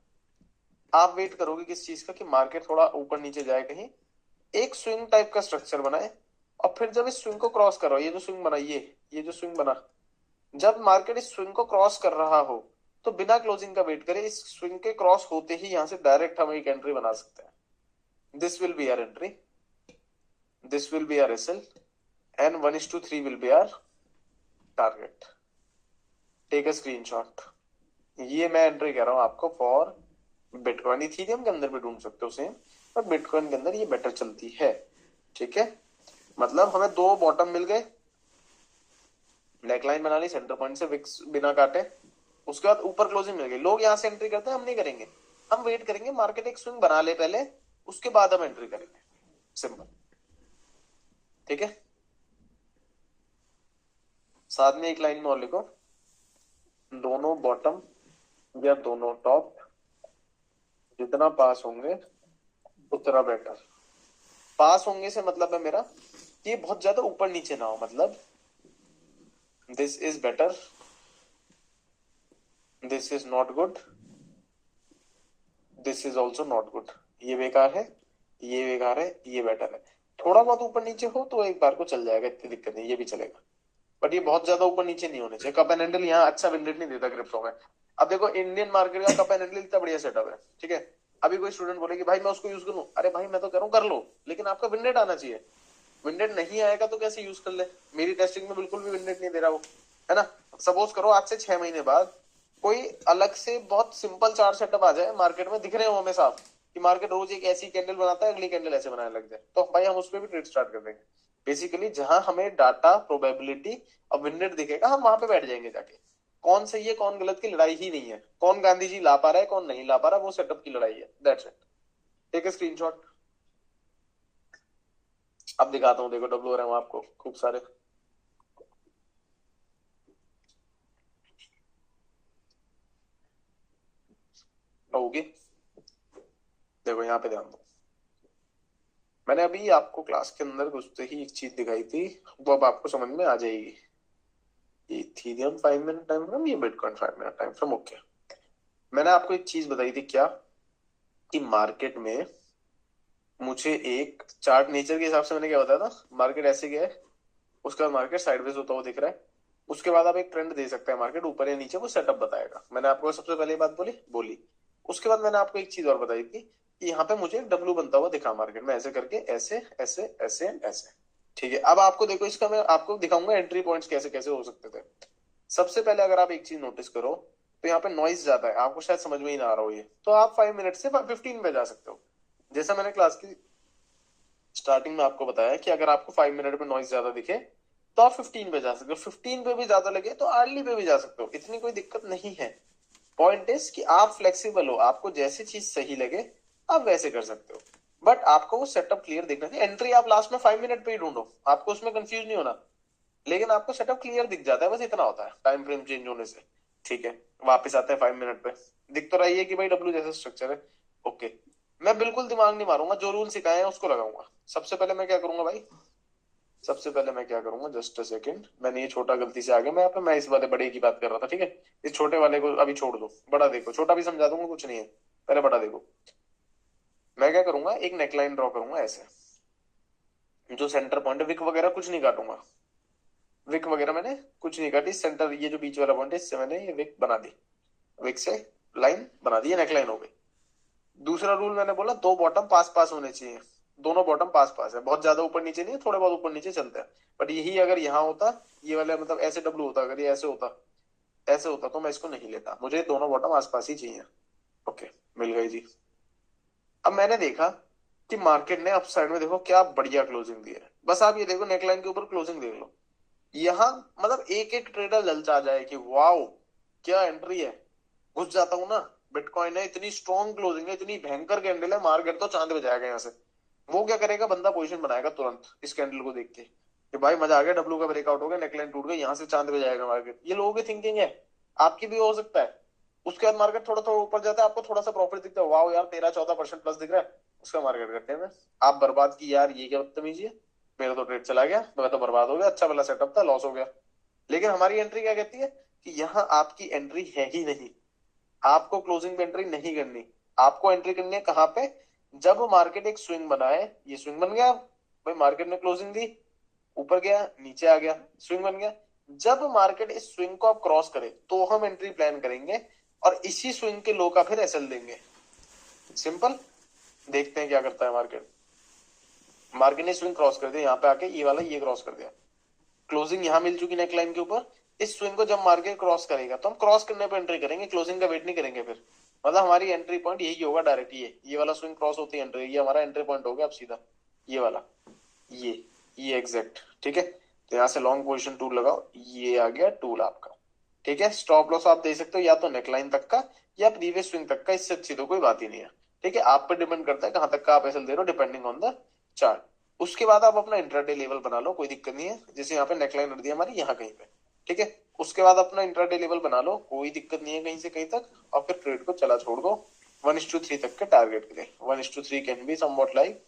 [SPEAKER 1] आप वेट करोगे किस चीज का, कि मार्केट थोड़ा ऊपर नीचे जाए, कहीं एक स्विंग टाइप का स्ट्रक्चर बनाए, और फिर जब इस स्विंग को क्रॉस करो, ये जो स्विंग बना, ये जो स्विंग बना, जब मार्केट इस स्विंग को क्रॉस कर रहा हो तो बिना क्लोजिंग का वेट करे, इस स्विंग के क्रॉस होते ही यहां से डायरेक्ट हम एक एंट्री बना सकते हैं। This will be our entry, this will be our SL, and 1:3 will be our target. Take a screenshot. ये मैं एंट्री कह रहा हूं आपको फॉर बिटकॉइन। इथीरियम के अंदर भी ढूंढ सकते हो सेम, पर बिटकॉइन के अंदर ये बेटर चलती है, ठीक है। मतलब हमें दो बॉटम मिल गए, नेकलाइन बना ली सेंटर पॉइंट से विक्स बिना काटे, उसके बाद ऊपर क्लोजिंग मिल गई, लोग यहां से एंट्री करते हैं, हम नहीं करेंगे, हम वेट करेंगे मार्केट एक स्विंग बना ले पहले, उसके बाद हम एंट्री करेंगे, सिंपल, ठीक है। साथ में एक लाइन में और लिखो, दोनों बॉटम या दोनों टॉप जितना पास होंगे उतना बेटर। पास होंगे से मतलब है मेरा कि ये बहुत ज्यादा ऊपर नीचे ना हो, मतलब this is better, this is not good, this is also not good. ये बेकार है, ये बेकार है, ये बेटर है। थोड़ा बहुत ऊपर नीचे हो तो एक बार को चल जाएगा, इतनी दिक्कत नहीं, ये भी चलेगा, बट ये बहुत ज्यादा ऊपर नीचे नहीं होने चाहिए। कप एंड हैंडल यहाँ अच्छा विन रेट नहीं देता क्रिप्टो में। अब देखो इंडियन मार्केट का कप एंड हैंडल इतना बढ़िया सेटअप है, ठीक है। अभी कोई स्टूडेंट बोले कि भाई मैं उसको यूज करूं, अरे भाई मैं तो कह रहा हूं कर लो, लेकिन आपका विन रेट आना चाहिए। विन रेट नहीं आएगा तो कैसे यूज कर ले। मेरी टेस्टिंग में बिल्कुल भी विन रेट नहीं दे रहा वो, है ना। सपोज करो आज से 6 महीने बाद कोई अलग से बहुत सिंपल चार्ट सेटअप आ जाए मार्केट में, दिख रहे हो हमें साफ कि मार्केट रोज एक ऐसी कैंडल बनाता है, अगली कैंडल ऐसे बनाने लग जाए, तो भाई हम उस पर भी ट्रेड स्टार्ट कर देंगे। बेसिकली जहां हमें डाटा प्रोबेबिलिटी और विन रेट दिखेगा, हम वहां पे बैठ जाएंगे जाके। कौन सही है कौन गलत की लड़ाई ही नहीं है, कौन गांधी जी ला पा रहा है कौन नहीं ला पा रहा, वो सेटअप की लड़ाई है, that's it. Take a screenshot. अब दिखाता हूँ, देखो डब्ल्यू आर एम आपको खूब सारे। होगी, देखो यहाँ पे ध्यान दो। मैंने अभी आपको क्लास के अंदर घुसते ही एक चीज दिखाई थी, वो अब आपको समझ में आ जाएगी। इथीरियम 5 मिनट टाइम फ्रेम, ये bitcoin 5 minute time frame, okay. मैंने आपको एक चीज बताई थी क्या, कि मार्केट में मुझे एक चार्ट नेचर के हिसाब से मैंने क्या बताया था, मार्केट ऐसे गया है, उसके बाद मार्केट साइडवेज होता हुआ दिख रहा है, उसके बाद आप एक ट्रेंड दे सकते हैं, मार्केट ऊपर या नीचे, वो सेटअप बताएगा। मैंने आपको सबसे पहले बात बोली बोली। उसके बाद मैंने आपको एक चीज और बताई थी कि यहाँ पे मुझे एक डब्ल्यू बनता हुआ दिखा मार्केट में, ऐसे करके, ऐसे ऐसे ऐसे ऐसे, ठीक है। अब आपको देखो, इसका मैं आपको दिखाऊंगा एंट्री पॉइंट्स कैसे कैसे हो सकते थे। सबसे पहले अगर आप एक चीज नोटिस करो तो यहाँ पे नॉइज ज्यादा है, आपको शायद समझ में ही ना आ रहा हो ये, तो आप 5 मिनट से 15 पे जा सकते हो। जैसा मैंने क्लास की स्टार्टिंग में आपको बताया कि अगर आपको 5 मिनट में नॉइज ज्यादा दिखे तो आप 15 पे जा सकते हो, 15 पे भी ज्यादा लगे तो अर्ली पे भी जा सकते हो, इतनी कोई दिक्कत नहीं है। पॉइंट इज कि आप फ्लेक्सिबल हो, आपको जैसी चीज सही लगे आप वैसे कर सकते हो, बट आपको वो सेटअप क्लियर देखना चाहिए। एंट्री आप लास्ट में 5 मिनट पे ही ढूंढो, आपको उसमें कंफ्यूज नहीं होना। लेकिन आपको सेटअप क्लियर दिख जाता है, बस इतना होता है टाइम फ्रेम चेंज होने से। ठीक है, वापस आते हैं 5 मिनट पे। दिख तो रही है कि भाई डब्ल्यू जैसा स्ट्रक्चर है। ओके, मैं बिल्कुल दिमाग नहीं मारूंगा, जो रूल सिखाए हैं उसको लगाऊंगा। सबसे पहले मैं क्या करूंगा भाई, सबसे पहले मैं क्या करूंगा, जस्ट अ सेकंड, मैंने ये छोटा गलती से आ गया मैं यहाँ पे, मैं इस वाले बड़े की बात कर रहा था। ठीक है, इस छोटे वाले को अभी छोड़ दो, बड़ा देखो, छोटा भी समझा दूंगा, कुछ नहीं है, पहले बड़ा देखो। मैं क्या करूंगा, एक नेकलाइन ड्रॉ करूंगा ऐसे, जो सेंटर पॉइंट है, विक वगैरह कुछ नहीं काटूंगा, विक वगैरह मैंने कुछ नहीं काटी, सेंटर ये जो बीच वाला पॉइंट है इससे मैंने ये विक बना दी, विक से लाइन बना दी, नेकलाइन हो गई। दूसरा रूल मैंने बोला, दो बॉटम पास पास होने चाहिए, दोनों बॉटम पास पास है, बहुत ज्यादा ऊपर नीचे नहीं है, थोड़े बहुत ऊपर नीचे चलते हैं। बट यही अगर यहाँ होता, ये वाला मतलब ऐसे डब्लू होता, अगर ये ऐसे होता, ऐसे होता, तो मैं इसको नहीं लेता, मुझे दोनों बॉटम आसपास ही चाहिए। ओके, मिल गई जी। अब मैंने देखा कि मार्केट ने अप साइड में देखो क्या बढ़िया क्लोजिंग दी है, बस आप ये देखो नेकलाइन के ऊपर क्लोजिंग देख लो। यहाँ मतलब एक एक ट्रेडर ललचा जाए कि वाओ क्या एंट्री है, घुस जाता हूं ना। बिटकॉइन है, इतनी स्ट्रॉन्ग क्लोजिंग है, इतनी भयंकर कैंडल है, मार्केट तो चांद पे जाएगा यहाँ से। वो क्या करेगा, बंदा पोजीशन बनाएगा तुरंत इस कैंडल को देख के कि भाई मजा आ गया, डब्ल्यू का ब्रेकआउट हो गया, नेकलाइन टूट गई, यहाँ से चांद पे जाएगा मार्केट। ये लोगों की थिंकिंग है, आपकी भी हो सकता है। उसके बाद मार्केट थोड़ा थोड़ा ऊपर जाता है, आपको थोड़ा सा प्रॉफिट दिखता है, वाह यार 13-14% प्लस दिख रहा है, उसका मार्केट करते हैं आप बर्बाद की, यार ये क्या बदतमीजी है, मेरा तो ट्रेड चला गया, मैं तो बर्बाद हो गया, अच्छा वाला सेटअप था, लॉस हो गया। लेकिन हमारी एंट्री क्या कहती है कि यहाँ आपकी एंट्री है ही नहीं, आपको क्लोजिंग पे एंट्री नहीं करनी। आपको एंट्री करनी है कहाँ पे, जब मार्केट एक स्विंग बनाए, ये स्विंग बन गया भाई, मार्केट ने क्लोजिंग दी, ऊपर गया नीचे आ गया, स्विंग बन गया। जब मार्केट इस स्विंग को आप क्रॉस करे तो हम एंट्री प्लान करेंगे, और इसी स्विंग के लो का फिर एसएल देंगे। सिंपल, देखते हैं क्या करता है मार्केट। मार्केट ने स्विंग क्रॉस कर दिया, यहाँ पे आके ये वाला ये क्रॉस कर दिया, क्लोजिंग यहाँ मिल चुकी नेकलाइन के ऊपर। इस स्विंग को जब मार्केट क्रॉस करेगा तो हम क्रॉस करने पर एंट्री करेंगे, क्लोजिंग का वेट नहीं करेंगे फिर। मतलब हमारी एंट्री पॉइंट यही होगा डायरेक्ट, ये वाला स्विंग क्रॉस होती है एंट्री, ये हमारा एंट्री पॉइंट हो गया अब सीधा, ये वाला, ये ये एग्जैक्ट। ठीक है, तो यहाँ से लॉन्ग पोजिशन टूल लगाओ, ये आ गया टूल आपका। ठीक है, स्टॉप लॉस आप दे सकते हो या तो नेकलाइन तक का या प्रीवियस स्विंग तक का, इससे अच्छी तो कोई बात ही नहीं है। ठीक है, आप पे डिपेंड करता है कहां तक का आप एसएल दे रहे हो, डिपेंडिंग ऑन द चार्ट। उसके बाद आप अपना इंट्राडे लेवल बना लो, कोई दिक्कत नहीं है, जैसे यहाँ पे नेकलाइन रख दी हमारी यहाँ कहीं पे। ठीक है, उसके बाद अपना इंट्राडे लेवल बना लो, कोई दिक्कत नहीं है कहीं से कहीं तक, और फिर ट्रेड को चला छोड़ दो 1:3 तक के टारगेट के लिए। 1:3 can be somewhat like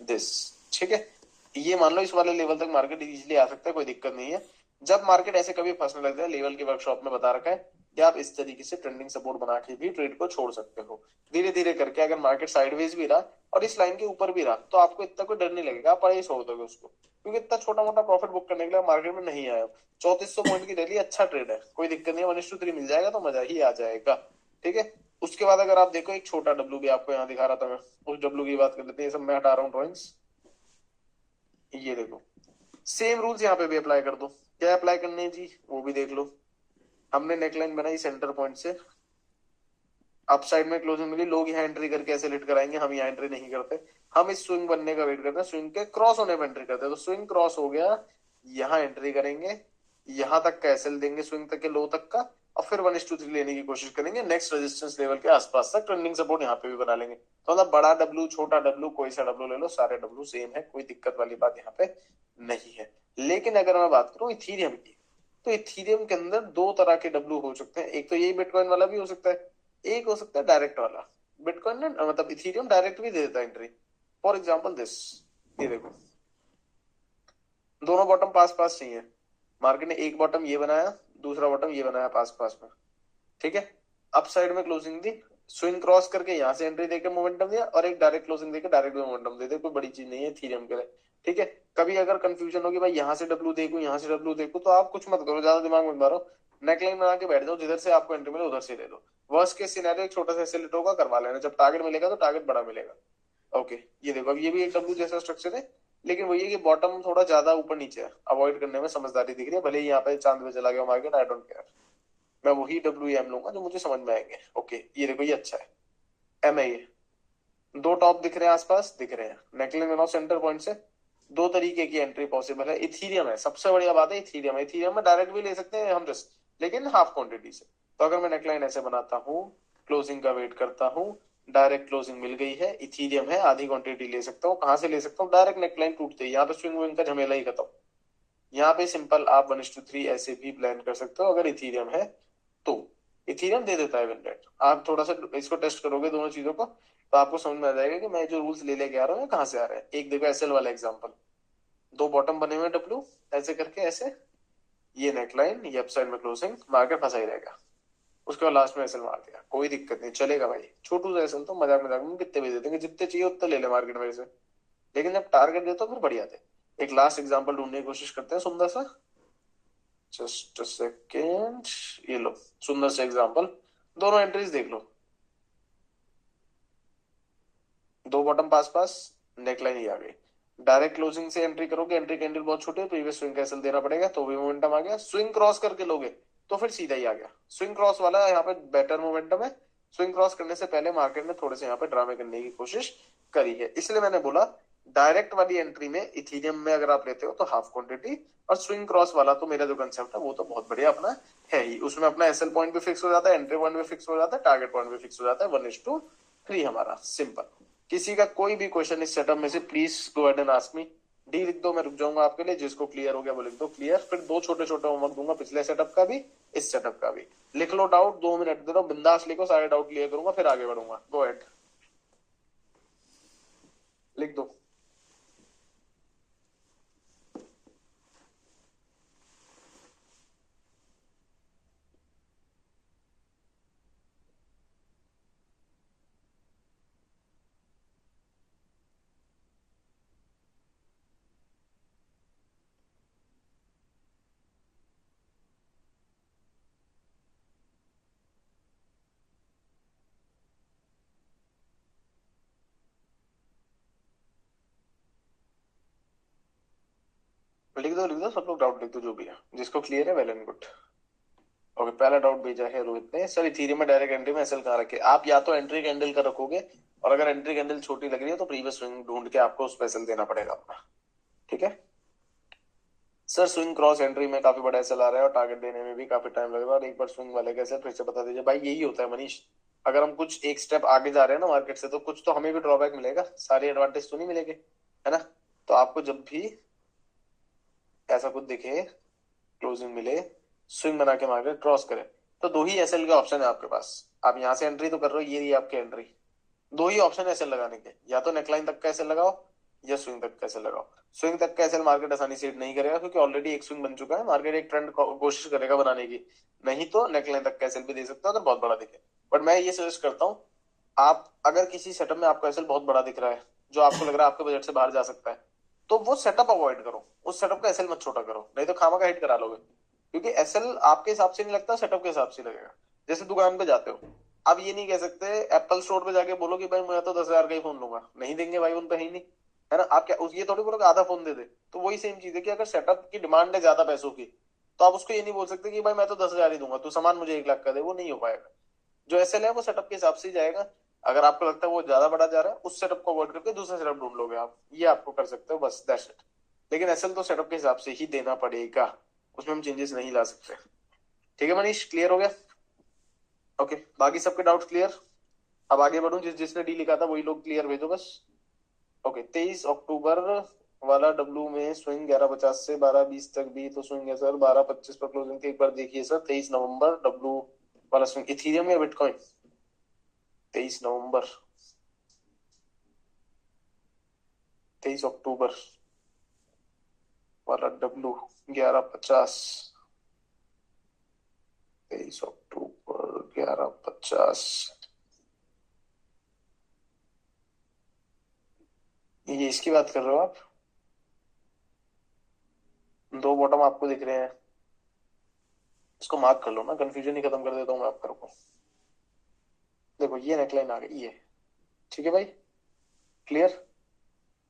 [SPEAKER 1] this. ठीक है, ये मान लो इस वाले लेवल तक मार्केट इजीली आ सकता है, कोई दिक्कत नहीं है। जब मार्केट ऐसे कभी फंसने लगता है, लेवल की वर्कशॉप में बता रखा है कि आप इस तरीके से ट्रेंडिंग सपोर्ट बना के भी ट्रेड को छोड़ सकते हो। धीरे धीरे करके अगर मार्केट साइडवेज भी रहा और इस लाइन के ऊपर भी रहा तो आपको इतना कोई डर नहीं लगेगा, आप पढ़ाई छोड़ दोगे उसको, क्योंकि इतना छोटा मोटा प्रॉफिट बुक करने के लिए मार्केट में नहीं आया। 3400 पॉइंट की रैली अच्छा ट्रेड है, कोई दिक्कत नहीं है, 1:3 मिल जाएगा तो मजा ही आ जाएगा। ठीक है, उसके बाद अगर आप देखो एक छोटा डब्ल्यू भी आपको यहाँ दिखा रहा था मैं, उस डब्ल्यू की बात कर लेते हैं, ये सब मैं हटा रहा हूँ ड्रॉइंग्स। ये देखो, सेम रूल्स यहाँ पे भी अप्लाई कर दो, क्या अप्लाई करने हैं जी वो भी देख लो। हमने नेकलाइन बनाई सेंटर पॉइंट से, अप साइड में क्लोजिंग मिली, लोग यहाँ एंट्री करके ऐसे लिट कराएंगे, हम यहाँ एंट्री नहीं करते, हम इस स्विंग बनने का वेट करते हैं, स्विंग के क्रॉस होने पर एंट्री करते हैं। तो स्विंग क्रॉस हो गया, यहाँ एंट्री करेंगे, यहाँ तक का एसएल देंगे स्विंग तक के लो तक का, और फिर 1:3 लेने की कोशिश करेंगे, नेक्स्ट रेजिस्टेंस लेवल के आसपास तक ट्रेंडिंग सपोर्ट यहाँ पे भी बना लेंगे। तो मतलब बड़ा डब्ल्यू छोटा डब्ल्यू कोई सा डब्ल्यू ले लो, सारे डब्ल्यू सेम है, कोई दिक्कत वाली बात यहाँ पे नहीं है। लेकिन अगर मैं बात करूं इथीरियम की, तो इथीरियम के अंदर दो तरह के डब्ल्यू हो सकते हैं, एक तो यही बिटकॉइन वाला भी हो सकता है, एक हो सकता है डायरेक्ट वाला। बिटकॉइन ने मतलब इथीरियम डायरेक्ट भी दे देता है एंट्री, फॉर एग्जाम्पल दिस, ये देखो दोनों बॉटम पास पास चाहिए, मार्केट ने एक बॉटम ये बनाया, दूसरा बॉटम ये बनाया पास पास में। ठीक है, अप साइड में क्लोजिंग दी, स्विंग क्रॉस करके यहाँ से एंट्री देके मोमेंटम दिया, और एक डायरेक्ट क्लोजिंग देके डायरेक्ट मोमेंटम दे दे, कोई बड़ी चीज नहीं है थीरियम के लिए। ठीक है, कभी अगर कंफ्यूजन होगी भाई यहाँ से डब्ल्यू देखूं यहाँ से डब्ल्यू देखूं, तो आप कुछ मत करो, ज्यादा दिमाग मत मारो, नेकलाइन बना के बैठ जाओ, जिधर से आपको एंट्री मिले उधर से ले लो। वर्स्ट केस सिनेरियो एक छोटा सा एसएल होगा, करवा लेना, जब टारगेट मिलेगा तो टारगेट बड़ा मिलेगा। ओके, ये देखो अब ये भी एक डब्ल्यू जैसा स्ट्रक्चर है, लेकिन वही है कि बॉटम थोड़ा ज्यादा ऊपर नीचे है, अवॉइड करने में समझदारी दिख रही है, भले ही यहाँ पे चांद पे चला गया मार्केट, आई डोंट केयर, मैं वही डब्ल्यू एम लूंगा जो मुझे समझ में आएंगे। ओके, ये देखो ये अच्छा है, एम आई, दो टॉप दिख रहे हैं आसपास दिख रहे हैं, नेकलाइन बनाओ सेंटर पॉइंट से, दो तरीके की एंट्री पॉसिबल है। इथीरियम है, सबसे बढ़िया बात है इथीरियम है, इथीरियम में डायरेक्ट भी ले सकते हैं हम रिस्क, लेकिन हाफ क्वांटिटी से। तो अगर मैं नेकलाइन ऐसे बनाता हूँ, क्लोजिंग का वेट करता हूँ, डायरेक्ट क्लोजिंग मिल गई है, इथीरियम है, आधी क्वांटिटी ले सकता हूँ, कहां से ले सकता हूँ, डायरेक्ट नेकलाइन टूटते ही यहाँ पे स्विंग विंग का झमेला ही खत्म। यहाँ पे सिंपल आप 1:3 ऐसे भी प्लान कर सकते हो अगर इथीरियम है तो। इथीरियम दे देता है विन रेट। आप थोड़ा सा इसको टेस्ट करोगे दोनों चीजों को तो आपको समझ में आ जाएगा कि मैं जो रूल्स ले लेके आ रहा हूँ ये कहाँ से आ रहे हैं। एक देखो एसएल वाला एग्जांपल, दो बॉटम बने हुए डब्ल्यू ऐसे करके ऐसे, ये नेकलाइन, ये अपसाइड में क्लोजिंग, मार्केट फंसा ही रहेगा। उसके बाद लास्ट में एसएल मार दिया, कोई दिक्कत नहीं, चलेगा भाई। छोटू सा एसएल तो मजाक मजाक में कितने भी दे देंगे, जितने चाहिए उतने ले ले मार्केट में से। लेकिन जब टारगेट दे तो फिर बढ़िया दे। एक लास्ट एग्जांपल ढूंढने की कोशिश करते हैं सुंदर सा, जस्ट अ सेकेंड। ये लो सुंदर से एग्जांपल, दोनों एंट्रीज देख लो, दो बॉटम पास पास, नेकलाइन ही आ गई। डायरेक्ट क्लोजिंग से एंट्री करोगे, एंट्री कैंडल बहुत छोटे, प्रीवियस स्विंग कैंसिल देना पड़ेगा तो भी मोमेंटम आ गया। स्विंग क्रॉस करके लोगे तो फिर सीधा ही आ गया। स्विंग क्रॉस वाला यहाँ पे बेटर मोमेंटम है। स्विंग क्रॉस करने से पहले मार्केट ने थोड़े से यहाँ पे ड्रामे करने की कोशिश करी है, इसलिए मैंने बोला डायरेक्ट वाली एंट्री में इथीरियम में अगर आप लेते हो तो हाफ क्वांटिटी, और स्विंग क्रॉस वाला तो मेरा जो कंसेप्ट है वो तो बहुत बढ़िया अपना है ही। उसमें अपना एसएल पॉइंट भी फिक्स हो जाता है, एंट्री पॉइंट भी फिक्स हो जाता है, टारगेट पॉइंट भी फिक्स हो जाता है। 1:3 हमारा सिंपल। किसी का कोई भी क्वेश्चन इस सेटअप में से please go ahead and ask me. D लिख दो, मैं रुक जाऊंगा आपके लिए। जिसको क्लियर हो गया वो लिख दो क्लियर, फिर दो छोटे छोटे होमवर्क दूंगा, पिछले सेटअप का भी इस सेटअप का भी। लिख लो डाउट, 2 मिनट दे दो, बिंदास लिखो, सारे डाउट क्लियर करूंगा फिर आगे बढ़ूंगा। गो अहेड, लिख दो। लिख दो लिख दो, सब लोग डाउट लिख दो जो भी है, जिसको क्लियर है वेल एंड गुड। ओके, पहला डाउट भेजा है रोहित ने, सर इथीरियम में डायरेक्ट एंट्री में एसएल कहाँ रखे। आप या तो एंट्री कैंडल का रखोगे, और अगर एंट्री कैंडल छोटी लग रही है तो प्रीवियस स्विंग ढूंढ के आपको उस पे एसएल देना पड़ेगा अपना, ठीक है। सर स्विंग क्रॉस एंट्री में काफी बड़ा एसएल आ रहा है और टारगेट देने में भी काफी टाइम लगेगा, और एक बार स्विंग वाले का एसएल फिर से बता दीजिए। भाई यही होता है मनीष, अगर हम कुछ एक स्टेप आगे जा रहे हैं ना मार्केट से तो कुछ तो हमें भी ड्रॉबैक मिलेगा, सारे एडवांटेज तो नहीं मिलेंगे, है ना। तो आपको जब भी ऐसा कुछ दिखे, क्लोजिंग मिले, स्विंग बना के मार्केट क्रॉस करे, तो दो ही एसएल के ऑप्शन है आपके पास। आप यहाँ से एंट्री तो कर रहे हो, ये रही आपकी एंट्री। दो ही ऑप्शन है एसएल लगाने के, या तो नेकलाइन तक का एसएल लगाओ या स्विंग तक का एसएल लगाओ। स्विंग तक का एसएल मार्केट आसानी से हिट नहीं करेगा क्योंकि ऑलरेडी एक स्विंग बन चुका है, मार्केट एक ट्रेंड कोशिश करेगा बनाने की। नहीं तो नेकलाइन तक का एसएल भी दे सकते हो अगर बहुत बड़ा दिखे। बट मैं ये सजेस्ट करता हूँ, आप अगर किसी सेटअप में आपका एसएल बहुत बड़ा दिख रहा है जो आपको लग रहा है आपके बजट से बाहर जा सकता है, तो वो सेटअप अवॉइड करो, उस सेटअप का एसएल मत छोटा करो, नहीं तो खामा का हिट करा लोगे। क्योंकि एसएल आपके हिसाब से नहीं लगता, सेटअप के हिसाब से लगेगा। जैसे दुकान पे जाते हो, अब ये नहीं कह सकते एप्पल स्टोर पे जाके बोलो कि भाई मैं तो 10,000 का ही फोन लूंगा, नहीं देंगे भाई, उन पे ही नहीं, है ना। आप क्या ये थोड़ी बोलोगे आधा फोन दे दे। तो वही सेम चीज है कि अगर सेटअप की डिमांड है ज्यादा पैसों की, तो आप उसको ये नहीं बोल सकते कि भाई मैं तो 10,000 ही दूंगा, तू सामान मुझे 1 लाख का दे, वो नहीं हो पाएगा। जो एसएल है वो सेटअप के हिसाब से ही जाएगा। अगर आपको लगता है वो ज्यादा बड़ा जा रहा है, उस सेटअप को अवॉइड करके दूसरा सेटअप ढूंढ लोगे आप, ये आपको कर सकते हो, बस दैट्स इट। लेकिन एसएल तो सेटअप के हिसाब से ही देना पड़ेगा, उसमें हम चेंजेस नहीं ला सकते। ठीक है मनीष, क्लियर हो गया। ओके, बाकी सबके डाउट क्लियर। अब आगे बढ़ूं, जिसने डी लिखा था वही लोग क्लियर भेजो बस। ओके, 23 अक्टूबर वाला डब्ल्यू में स्विंग 11:50 से 12:20 तक भी तो स्विंग है सर, 12:25 पर क्लोजिंग थी। एक बार देखिए सर, 23 नवंबर डब्ल्यू वाला स्विंग, इथीरियम या बिटकॉइन। 23 नवंबर, 23 अक्टूबर वाला डब्ल्यू 11:50, 23 अक्टूबर 11:50, ये इसकी बात कर रहे हो आप। दो बॉटम आपको दिख रहे हैं, इसको मार्क कर लो ना, कंफ्यूजन ही खत्म कर देता हूँ मैं आपका को। देखो ये नेकलाइन आ गई, ये ठीक है भाई, क्लियर।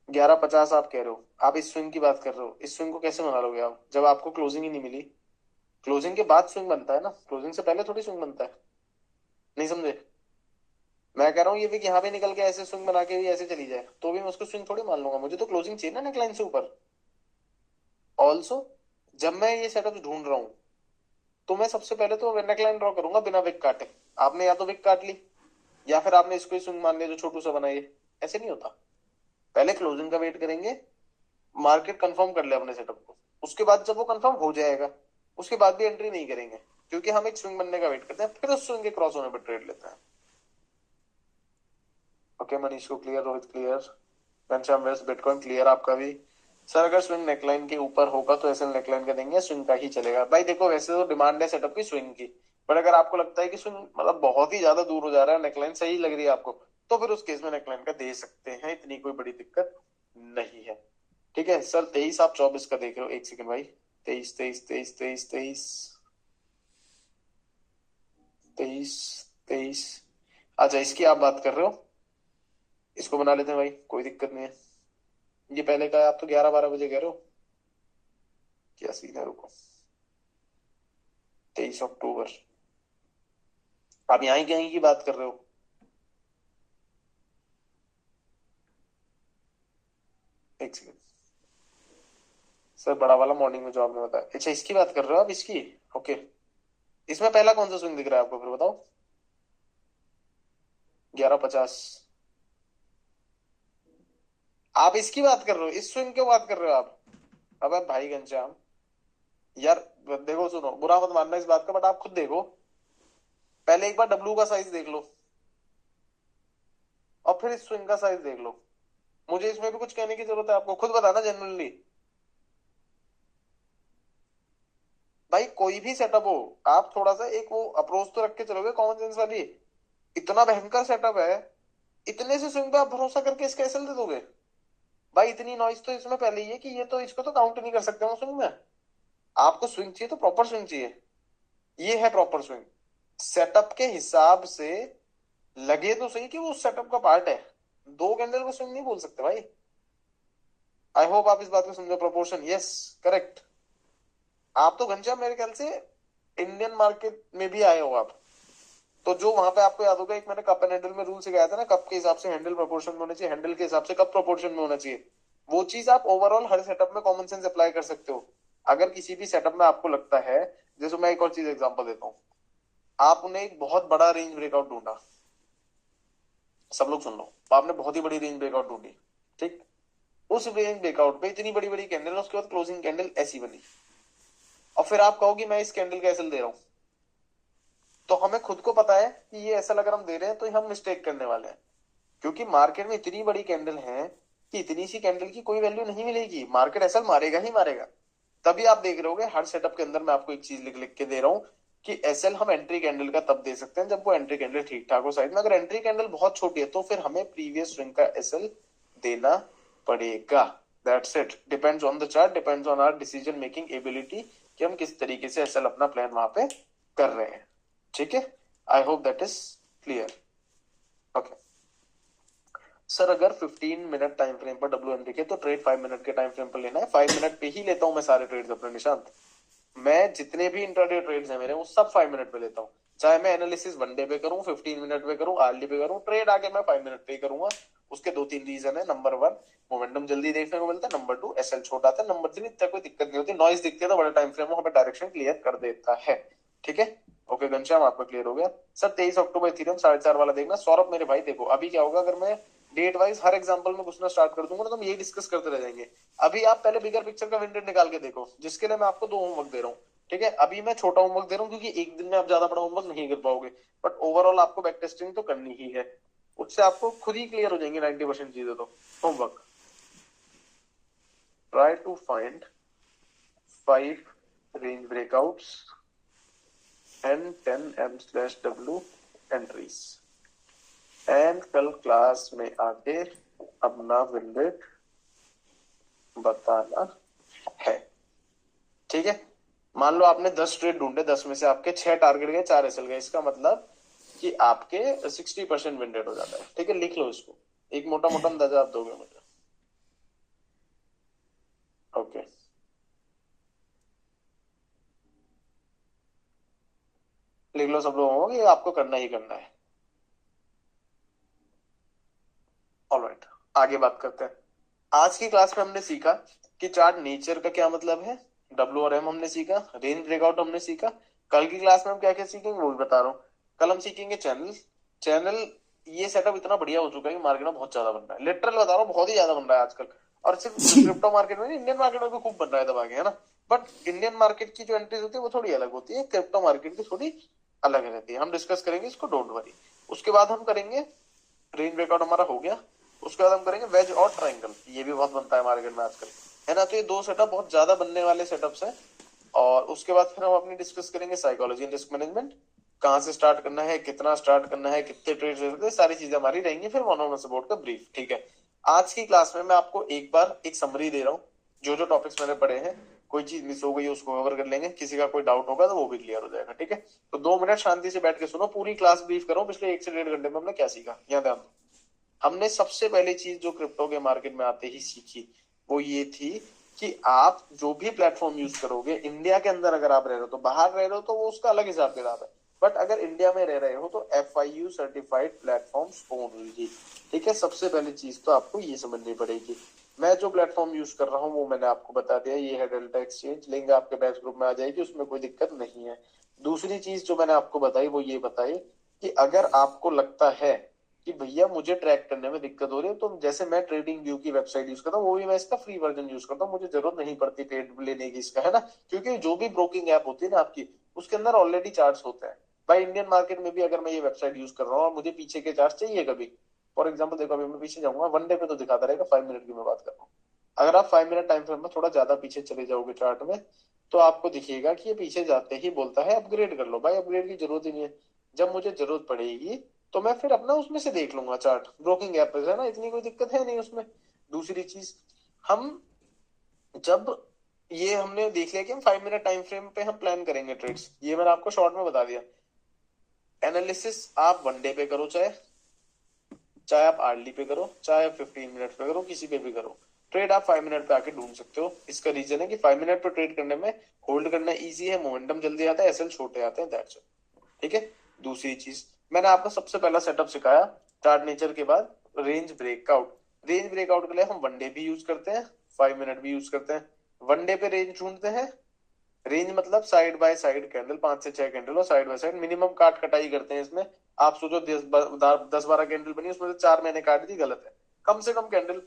[SPEAKER 1] 11:50 आप कह रहे हो, आप इस स्विंग की बात कर रहे हो। इस स्विंग को कैसे बना लोगे आप जब आपको क्लोजिंग ही नहीं मिली। क्लोजिंग के बाद स्विंग बनता है ना, क्लोजिंग से पहले थोड़ी स्विंग बनता है, नहीं समझे। मैं कह रहा हूँ ये भी यहाँ पे निकल के ऐसे स्विंग बना के भी ऐसे चली जाए तो भी मैं उसको स्विंग थोड़ी मान लूंगा, मुझे तो क्लोजिंग चाहिए ना नेकलाइन से ऊपर। ऑल्सो जब मैं ये सेटअप ढूंढ रहा हूँ तो मैं सबसे पहले तो नेकलाइन ड्रॉ करूंगा बिना विक काटे। आपने या तो विक काट ली या फिर आपने इसको ही स्विंग मान लिया जो छोटू सा बनाइए, ऐसे नहीं होता। पहले क्लोजिंग का वेट करेंगे, मार्केट कंफर्म कर ले अपने सेटअप को, उसके बाद जब वो कंफर्म हो जाएगा उसके बाद भी एंट्री नहीं करेंगे, क्योंकि हम एक स्विंग बनने का वेट करते हैं, फिर उस स्विंग के क्रॉस होने पर ट्रेड लेते हैं। ओके मनीष को clear, Rohit clear, Ghanshyam west bitcoin clear आपका भी। सर अगर स्विंग नेकलाइन के ऊपर होगा तो ऐसे नेकलाइन का देंगे, स्विंग का ही चलेगा भाई। देखो वैसे तो डिमांड है सेटअप की स्विंग की, बट अगर आपको लगता है कि स्विंग मतलब बहुत ही ज्यादा दूर हो जा रहा है, नेकलाइन सही लग रही है आपको, तो फिर उस केस में नेकलाइन का दे सकते हैं, इतनी कोई बड़ी दिक्कत नहीं है। ठीक है सर 23 आप 24 का देख रहे हो, एक सेकंड भाई। 23 23 23 23 23 23 23, अच्छा इसकी आप बात कर रहे हो, इसको बना लेते हैं भाई, कोई दिक्कत नहीं है। ये पहले का है, आप तो 11 12 बजे कह रहे हो, क्या सीन है, रुको। 23 अक्टूबर, आप यहाँ ही कहीं की बात कर रहे हो? एक सेकंड सर, बड़ा वाला मॉर्निंग में जो आपने बताया, अच्छा इसकी बात कर रहे हो आप, इसकी। ओके, इसमें पहला कौन सा स्विंग दिख रहा है आपको, फिर बताओ। 11:50, आप इसकी बात कर रहे हो, इस स्विंग की बात कर रहे हो आप? अबे भाई घनश्याम यार, देखो सुनो, बुरा मत मानना इस बात का, बट आप खुद देखो, पहले एक बार डब्लू का साइज देख लो और फिर इस स्विंग का साइज देख लो। मुझे इसमें भी कुछ कहने की जरूरत है आपको, खुद बताना जनरली। भाई कोई भी सेटअप हो, आप थोड़ा सा एक वो अप्रोच तो रख के चलोगे कॉमन सेंस वाली। इतना भयंकर सेटअप है, इतने से स्विंग पे आप भरोसा करके इसका एसएल दे दोगे? भाई इतनी नॉइस तो इसमें पहले ही है कि ये तो इसको तो काउंट नहीं कर सकते हम स्विंग में। आपको स्विंग चाहिए तो प्रॉपर स्विंग चाहिए, ये है प्रॉपर स्विंग सेटअप के हिसाब से। लगे तो सही कि वो उस सेटअप का पार्ट है, दो कैंडल को स्विंग नहीं बोल सकते भाई। आई होप आप इस बात को समझो, प्रोपोर्शन, यस करेक्ट। आप तो घनश्याम मेरे ख्याल से इंडियन मार्केट में भी आए हो आप, तो जो वहां पे आपको याद होगा, एक मैंने कप एंड हैंडल में रूल सिखाया था ना, कप के हिसाब से हैंडल प्रोपोर्शन में होना चाहिए, हैंडल के हिसाब से कप प्रोपोर्शन में होना चाहिए। वो चीज आप ओवरऑल हर सेटअप में कॉमन सेंस अप्लाई कर सकते हो। अगर किसी भी सेटअप में आपको लगता है, जैसे मैं एक और चीज एग्जांपल देता हूँ, आपने एक बहुत बड़ा रेंज ब्रेकआउट ढूंढा, सब लोग सुन लो, आपने बहुत ही बड़ी रेंज ब्रेकआउट ढूंढी, ठीक। उस रेंज ब्रेकआउट पे इतनी बड़ी बड़ी कैंडल, उसके बाद क्लोजिंग कैंडल ऐसी बनी, और फिर आप कहोगे मैं इस कैंडल का एसएल दे रहा हूं, तो हमें खुद को पता है कि ये एसएल अगर हम दे रहे हैं तो हम मिस्टेक करने वाले हैं, क्योंकि मार्केट में इतनी बड़ी कैंडल है कि इतनी सी कैंडल की कोई वैल्यू नहीं मिलेगी, मार्केट एसएल मारेगा ही मारेगा। तभी आप देख रहे होगे हर सेटअप के अंदर मैं आपको एक चीज लिख लिख के दे रहा हूं कि एसएल हम एंट्री कैंडल का तब दे सकते हैं जब वो एंट्री कैंडल ठीक ठाक हो साइड में। अगर एंट्री कैंडल बहुत छोटी है तो फिर हमें प्रीवियस स्विंग का एसएल देना पड़ेगा। That's it, depends on the chart, depends on our decision making ability, कि हम किस तरीके से एसएल अपना प्लान वहां पे कर रहे हैं। ठीक है, I hope that is clear. Okay sir, अगर 15 मिनट टाइम फ्रेम पर डब्ल्यू दिखे तो ट्रेड 5 मिनट के टाइम फ्रेम पर लेना है। 5 मिनट पे ही लेता हूं मैं सारे ट्रेड्स अपने, निशांत। मैं जितने भी इंट्राडे ट्रेड्स हैं मेरे, वो सब 5 मिनट पे लेता हूँ। चाहे मैं एनालिसिस वन डे पे करूँ, 15 मिनट पे करूँ, आरली पे करूँ, ट्रेड आगे मैं 5 मिनट पे ही करूंगा। उसके दो तीन रीजन है, नंबर वन मोमेंटम जल्दी देखने को मिलता है, नंबर टू एसएल छोटा आता है, नंबर थ्री इतना कोई दिक्कत नहीं होती, नॉइज दिखती है तो बड़ा टाइम फ्रेम वो हमें डायरेक्शन क्लियर कर देता है। ठीक है, ओके घनश्याम आपका क्लियर हो गया। सर 23 अक्टूबर इथेरियम 4.5 वाला देखना। सौरभ मेरे भाई देखो, अभी क्या होगा, अगर मैं डेट वाइज हर एग्जांपल में घुसना स्टार्ट कर दूंगा ना तो हम यही डिस्कस करते रह जाएंगे। अभी आप पहले बिगर पिक्चर का विंडेज निकाल के देखो, जिसके लिए मैं आपको दो होमवर्क दे रहा हूँ। ठीक है, अभी मैं छोटा होमवर्क दे रहा हूँ क्योंकि एक दिन में आप ज्यादा बड़ा होमवर्क नहीं कर पाओगे, बट ओवरऑल आपको बैक टेस्टिंग तो करनी ही है, उससे आपको खुद ही क्लियर हो जाएंगे 90% चीजें। तो homework, try to find 5 range breakouts and 10 M/W entries, and कल क्लास में आके अपना विंडेज बताना है। ठीक है, मान लो आपने 10 ट्रेड ढूंढे, 10 में से आपके 6 टारगेट गए, 4 एसएल गए, इसका मतलब कि आपके 60% विंडेड हो जाता है। ठीक है, लिख लो इसको, एक मोटा मोटा अंदाजा आप दोगे मुझे। ओके, लिख लो सब लोगों को, ये आपको करना ही करना है। ऑलराइट, आगे बात करते हैं। आज की क्लास में हमने सीखा कि चार्ट नेचर का क्या मतलब है, डब्ल्यू और एम हमने सीखा, रेंज ब्रेकआउट हमने सीखा। कल की क्लास में हम क्या क्या सीखेंगे वो भी बता रहा हूँ। कल हम सीखेंगे चैनल। चैनल, ये सेटअप इतना बढ़िया हो चुका है कि मार्केट में बहुत ज्यादा बन रहा है, लिटरल बता रहा हूँ, बहुत ही ज्यादा बन रहा है आजकल। और सिर्फ क्रिप्टो मार्केट में नहीं, इंडियन मार्केट में भी खूब बन रहा है दबा के, है ना। बट इंडियन मार्केट की जो एंट्रीज होती है वो थोड़ी अलग होती है, क्रिप्टो मार्केट की थोड़ी अलग रहती है। हम डिस्कस करेंगे इसको, डोंट वरी। उसके बाद हम करेंगे रेंज ब्रेकआउट, हमारा हो गया। उसके बाद हम करेंगे वेज और ट्रायंगल, ये भी बहुत बनता है मार्केट में आजकल, है ना। तो ये दो सेटअप बहुत ज्यादा बनने वाले सेटअप्स हैं। और उसके बाद फिर हम अपनी डिस्कस करेंगे साइकोलॉजी एंड रिस्क मैनेजमेंट, कहाँ से स्टार्ट करना है, कितना स्टार्ट करना है, कितने ट्रेड ले सकते हैं, सारी चीजें हमारी रहेंगी। फिर वन ऑन वन सपोर्ट का ब्रीफ, ठीक है। आज की क्लास में मैं आपको एक बार एक समरी दे रहा हूँ, जो जो टॉपिक्स मैंने पढ़े हैं। कोई चीज मिस हो गई है उसको कवर कर लेंगे, किसी का कोई डाउट होगा तो वो भी क्लियर हो जाएगा, ठीक है। तो 2 मिनट शांति से बैठ के सुनो, पूरी क्लास ब्रीफ करो पिछले 1 से 1.5 घंटे में हमने क्या सीखा, यहाँ ध्यान दो। हमने सबसे पहली चीज जो क्रिप्टो के मार्केट में आते ही सीखी वो ये थी कि आप जो भी प्लेटफॉर्म यूज करोगे, इंडिया के अंदर अगर आप रह रहे हो तो, बाहर रह रहे हो तो वो उसका अलग हिसाब किताब है। बट अगर इंडिया में रह रहे हो तो FIU सर्टिफाइड प्लेटफॉर्म्स ओनली, ठीक है। सबसे पहली चीज तो आपको ये समझनी पड़ेगी। मैं जो प्लेटफॉर्म यूज कर रहा हूँ वो मैंने आपको बता दिया, ये है डेल्टा एक्सचेंज, लिंक आपके बैच ग्रुप में आ जाएगी, उसमें कोई दिक्कत नहीं है। दूसरी चीज जो मैंने आपको बताई वो ये बताई कि अगर आपको लगता है कि भैया मुझे ट्रैक करने में दिक्कत हो रही है, तो जैसे मैं ट्रेडिंग व्यू की वेबसाइट यूज करता हूँ, वो भी मैं इसका फ्री वर्जन यूज करता हूँ, मुझे जरूरत नहीं पड़ती पेड लेने की इसका, है ना। क्योंकि जो भी ब्रोकिंग ऐप होती है ना आपकी, उसके अंदर ऑलरेडी चार्ट्स होते हैं। भाई इंडियन मार्केट में भी अगर मैं ये वेबसाइट यूज कर रहा हूँ और मुझे पीछे के चार्ट चाहिए कभी, फॉर एग्जाम्पल देखो अभी मैं पीछे जाऊंगा, 1 डे पे तो दिखाता रहेगा, 5 मिनट की मैं बात कर रहा हूँ। अगर आप 5 मिनट टाइम फ्रेम में थोड़ा ज्यादा पीछे चले जाओगे चार्ट में, तो आपको दिखेगा कि ये पीछे जाते ही बोलता है अपग्रेड कर लो। भाई अपग्रेड की जरूरत ही नहीं है, जब मुझे जरूरत पड़ेगी तो मैं फिर अपना उसमें से देख लूंगा चार्ट, ब्रोकिंग ऐप पे, है ना, इतनी कोई दिक्कत है नहीं उसमें। दूसरी चीज, हम जब ये हमने देख लिया कि हम 5 मिनट टाइम फ्रेम पे हम प्लान करेंगे ट्रेड्स, ये मैंने आपको शॉर्ट में बता दिया। एनालिसिस आप 1 डे पे करो, चाहे चाहे आप आरली पे करो, चाहे आप 15 मिनट पे करो, किसी पे भी करो, ट्रेड आप 5 मिनट पे आके ढूंढ सकते हो। इसका रीजन है कि 5 मिनट पे ट्रेड करने में होल्ड करना इजी है, मोमेंटम जल्दी आता है, एसएल छोटे आते हैं, दैट्स इट, ठीक है। दूसरी चीज, मैंने आपको सबसे पहला सेटअप सिखाया चार्ट नेचर के बाद, रेंज ब्रेकआउट। रेंज ब्रेकआउट के लिए हम 1 डे भी यूज करते हैं, 5 मिनट भी यूज करते हैं। 1 डे पे रेंज ढूंढते हैं, रेंज मतलब साइड बाय साइड कैंडल, 5 से 6 कैंडल और साइड बाय साइड मिनिमम काट कटाई करते हैं इसमें। आप सोचो 10-12 कैंडल बनी, उसमें से 4 मैंने काट दी, गलत है। कम से कम कैंडल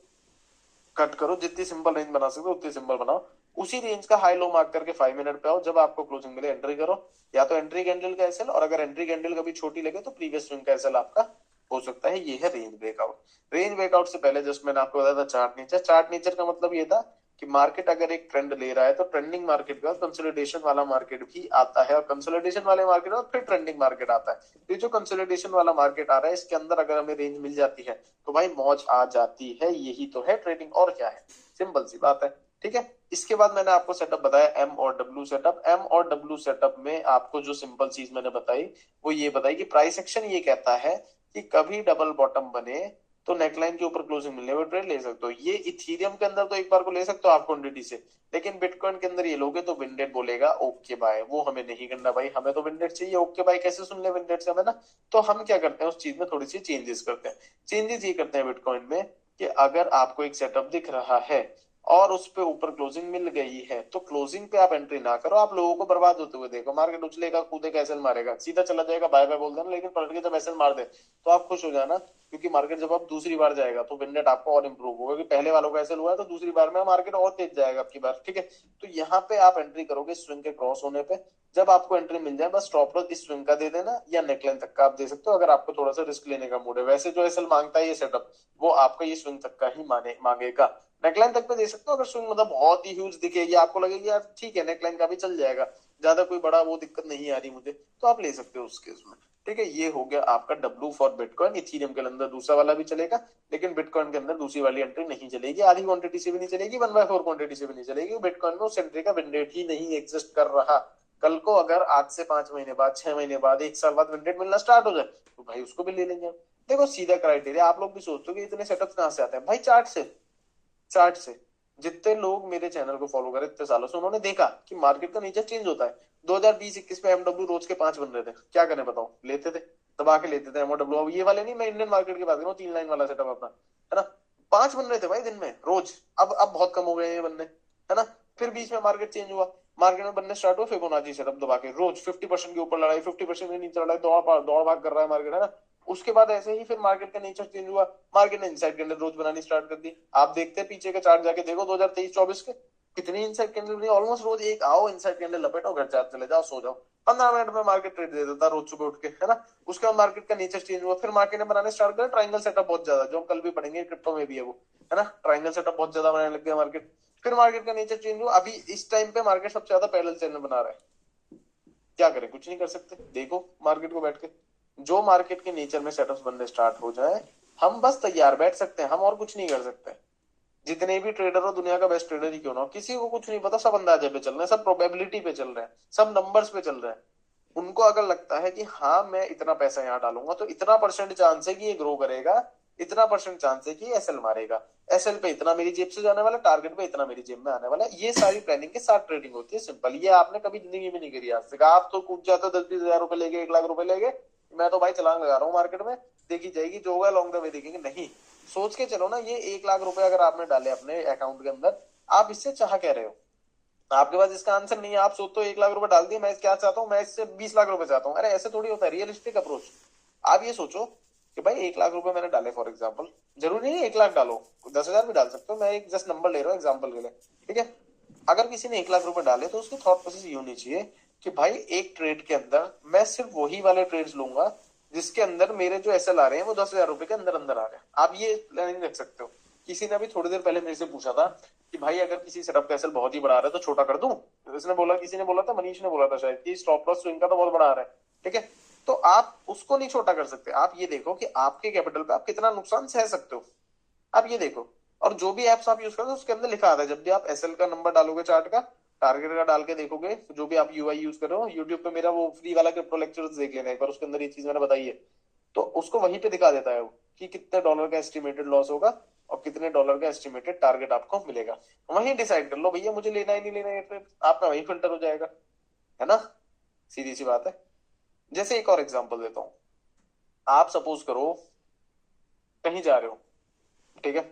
[SPEAKER 1] कट करो, जितनी सिंपल रेंज बना सकते हो उतनी सिंपल बनाओ। उसी रेंज का हाई लो मार्क करके 5 मिनट पे आओ, जब आपको क्लोजिंग मिले एंट्री करो, या तो एंट्री कैंडल का एसएल, और अगर एंट्री कैंडल कभी छोटी लगे तो प्रीवियस स्विंग का एसएल आपका हो सकता है। ये है रेंज ब्रेकआउट। रेंज ब्रेकआउट से पहले जस्ट मैंने आपको बताया था चार्ट नेचर। चार्ट नेचर का मतलब ये था कि मार्केट अगर एक ट्रेंड ले रहा है तो ट्रेंडिंग मार्केट के बाद कंसोलिडेशन वाला मार्केट भी आता है, और कंसोलिडेशन वाले मार्केट के बाद फिर ट्रेंडिंग मार्केट आता है। तो ये जो कंसोलिडेशन वाला मार्केट आ रहा है, इसके अंदर अगर हमें रेंज मिल जाती है तो भाई मौज आ जाती है। यही तो है ट्रेडिंग, और क्या है, सिंपल सी बात है, ठीक है। इसके बाद मैंने आपको सेटअप बताया एम और डब्ल्यू सेटअप। एम और डब्ल्यू सेटअप में आपको जो सिंपल चीज मैंने बताई वो ये बताई कि प्राइस एक्शन ये कहता है कि कभी डबल बॉटम बने तो नेकलाइन के ऊपर क्लोजिंग मिलने में ट्रेड ले सकते हो। ये इथीरियम के अंदर तो एक बार को ले सकते हो आप क्वांटिटी से, लेकिन बिटकॉइन के अंदर ये लोगे तो विंडेड बोलेगा ओके बाय, वो हमें नहीं करना भाई, हमें तो विंडेड चाहिए। ओके बाय कैसे सुन ले विंडेड से हमें ना, तो हम क्या करते हैं उस चीज में थोड़ी सी चेंजेस करते हैं। चेंजेस ये करते हैं बिटकॉइन में कि अगर आपको एक सेटअप दिख रहा है और उस पे ऊपर क्लोजिंग मिल गई है, तो क्लोजिंग पे आप एंट्री ना करो, आप लोगों को बर्बाद होते हुए देखो। मार्केट उछलेगा कूदेगा एसएल मारेगा, सीधा चला जाएगा बाय बाय बोल देना, लेकिन पलट के जब एसएल मार दे तो आप खुश हो जाना, क्योंकि मार्केट जब आप दूसरी बार जाएगा तो विन रेट आपको और इंप्रूव होगा, कि पहले वालों का एसएल हुआ है तो दूसरी बार में मार्केट और तेज जाएगा आपकी बार, ठीक है। तो यहाँ पे आप एंट्री करोगे स्विंग के क्रॉस होने पे। जब आपको एंट्री मिल जाए बस स्टॉप लॉस इस स्विंग का दे देना, या नेकलाइन तक का आप दे सकते हो अगर आपको थोड़ा सा रिस्क लेने का मूड है। वैसे जो एसएल मांगता है ये सेटअप, वो आपका ये स्विंग तक का ही मांगेगा। नेकलाइन तक पे दे सकते हो अगर स्विंग मतलब बहुत ही ह्यूज दिखेगी, आपको लगेगी यार ठीक है नेकलाइन का भी चल जाएगा, ज्यादा कोई बड़ा वो दिक्कत नहीं आ रही मुझे, तो आप ले सकते हो उस केस में, ठीक है। ये हो गया आपका डब्ल्यू फॉर बिटकॉइन। इथीरियम के अंदर दूसरा वाला भी चलेगा, लेकिन बिटकॉइन के अंदर दूसरी वाली एंट्री नहीं चलेगी, आधी क्वांटिटी से भी नहीं चलेगी, 1/4 क्वांटिटी से भी नहीं चलेगी। बिटकॉइन में उस एंट्री का विंडेट ही नहीं एग्जिस्ट कर रहा। कल को अगर आज से 5 महीने बाद, 6 महीने बाद, 1 साल बाद विंडेट मिलना स्टार्ट हो जाए तो भाई उसको भी ले लेंगे हम। देखो सीधा क्राइटेरिया, आप लोग भी सोचते हो कि इतने सेटअप कहां से आते हैं, भाई चार्ट से। चार्ट से जितने लोग मेरे चैनल को फॉलो करे इतने सालों से, उन्होंने देखा कि मार्केट का नेचर चेंज होता है। 2020-21 में एमडब्ल्यू रोज के 5 बन रहे थे, क्या करें बताओ, लेते थे, दबा के लेते थे एमडब्ल्यू। अब ये वाले नहीं, मैं इंडियन मार्केट की बात कर रहा हूँ, 3 लाइन वाला सेटअप अपना, है ना। 5 बन रहे थे भाई दिन में रोज, अब बहुत कम हो गए ये बनने, है ना। फिर बीच में मार्केट चेंज हुआ, मार्केट में बनने स्टार्ट हुआ फिबोनाची सेटअप दबा के रोज 50% के ऊपर लड़ाई, 50% के नीचे लड़ाई, दौड़ भाग कर रहा है मार्केट, है ना। उसके बाद ऐसे ही फिर मार्केट का नेचर चेंज हुआ, मार्केट ने इनसाइड कैंडल रोज बनानी स्टार्ट कर दी। आप देखते हैं पीछे का चार्ट जाके देखो 2023-24 के कितनी इनसाइड कैंडल बनी, ऑलमोस्ट रोज एक आओ इनसाइड कैंडल लपेटो घर चार चले जाओ सो जाओ, 15 मिनट में मार्केट ट्रेड दे देता रोज सुबह उठ के, है ना। उसके बाद मार्केट का नेचर चेंज हुआ, फिर मार्केट ने बनाने स्टार्ट किया ट्राइंगल सेटअप बहुत ज्यादा, जो कल भी पढ़ेंगे क्रिप्टो में भी है वो, है ना। ट्राइंगल सेटअप बहुत ज्यादा बनाने लग गया मार्केट। फिर मार्केट का नेचर चेंज हुआ, अभी इस टाइम पे मार्केट सबसे ज्यादा पैरेलल चैनल बना रहा है। क्या करें, कुछ नहीं कर सकते, देखो मार्केट को बैठ के। जो मार्केट के नेचर में सेटअप्स बनने स्टार्ट हो जाए, हम बस तैयार बैठ सकते हैं, हम और कुछ नहीं कर सकते। जितने भी ट्रेडर हो, दुनिया का बेस्ट ट्रेडर ही क्यों ना हो, किसी को कुछ नहीं पता, सब अंदाजे पे चल रहे हैं, सब प्रोबेबिलिटी पे चल रहे हैं, सब नंबर्स पे चल रहे हैं। उनको अगर लगता है कि हाँ मैं इतना पैसा यहाँ डालूंगा तो इतना परसेंट चांस है कि ये ग्रो करेगा, इतना परसेंट चांस है कि ये एसएल मारेगा, एसएल पे इतना मेरी जेब से जाने वाला, टारगेट पे इतना मेरी जेब में आने वाला, ये सारी प्लानिंग के साथ ट्रेडिंग होती है। सिंपल, ये आपने कभी जिंदगी में नहीं करी आज तक। आप तो कूद जाते हो 10-20 हजार रुपए लेके, 1 लाख रुपए लेके, मैं तो भाई छलांग लगा रहा हूँ मार्केट में, देखी जाएगी जो होगा लॉन्ग द वे देखेंगे। नहीं, सोच के चलो ना, ये 1 लाख रुपए अगर आपने डाले अपने अकाउंट के अंदर, आप इससे चाह कह रहे हो, आपके पास इसका आंसर नहीं है, आप सोचते हो 1 लाख रुपए डाल दिए, मैं क्या चाहता हूँ, मैं इससे 20 लाख रुपए चाहता हूँ। अरे ऐसे थोड़ी होता है रियलिस्टिक अप्रोच। आप ये सोचो कि भाई 1 लाख रुपए मैंने डाले, फॉर एग्जाम्पल, जरूरी नहीं 1 लाख डालो, 10 हजार भी डाल सकते हो, मैं एक जस्ट नंबर ले रहा हूँ एग्जाम्पल के लिए, ठीक है। अगर किसी ने 1 लाख रुपए डाले तो उसकी थॉट प्रोसेस ये होनी चाहिए कि भाई एक ट्रेड के अंदर मैं सिर्फ वही वाले ट्रेड्स लूंगा जिसके अंदर मेरे जो एसएल आ रहे हैं वो 10 हजार रुपए के अंदर अंदर आ रहे हैं। आप ये प्लानिंग रख सकते हो। किसी ने अभी थोड़ी देर पहले मेरे से पूछा था कि भाई अगर किसी सेटअप का एसएल बहुत ही बड़ा आ रहा है तो छोटा कर दूं। इसने बोला, किसी ने बोला था, मनीष ने बोला था शायद, कि स्टॉप लॉस स्विंग का तो बहुत बड़ा आ रहा है, ठीक है। तो आप उसको नहीं छोटा कर सकते, आप ये देखो कि आपके कैपिटल पे आप कितना नुकसान सह सकते हो, आप ये देखो। और जो भी एप्स आप यूज करते हो उसके अंदर लिखा आता है, जब भी आप एसएल का नंबर डालोगे चार्ट का, टारगेट का डाल के देखोगे, जो भी आप यूआई यूज कर रहे हो, यूट्यूब पे मेरा वो फ्री वाला क्रिप्टो लेक्चर्स देख लेना एक बार, उसके अंदर ये चीज मैंने बताई है। तो उसको वहीं पे दिखा देता है वो कि कितने डॉलर का एस्टिमेटेड लॉस होगा और कितने डॉलर का एस्टिमेटेड टारगेट आपको मिलेगा। वहीं डिसाइड कर लो भैया मुझे लेना ही नहीं लेना है, फिर आपका वहीं फिल्टर हो जाएगा, है ना। सीधी सी बात है। जैसे एक और एग्जांपल देता हूँ, आप सपोज करो कहीं जा रहे हो, ठीक है,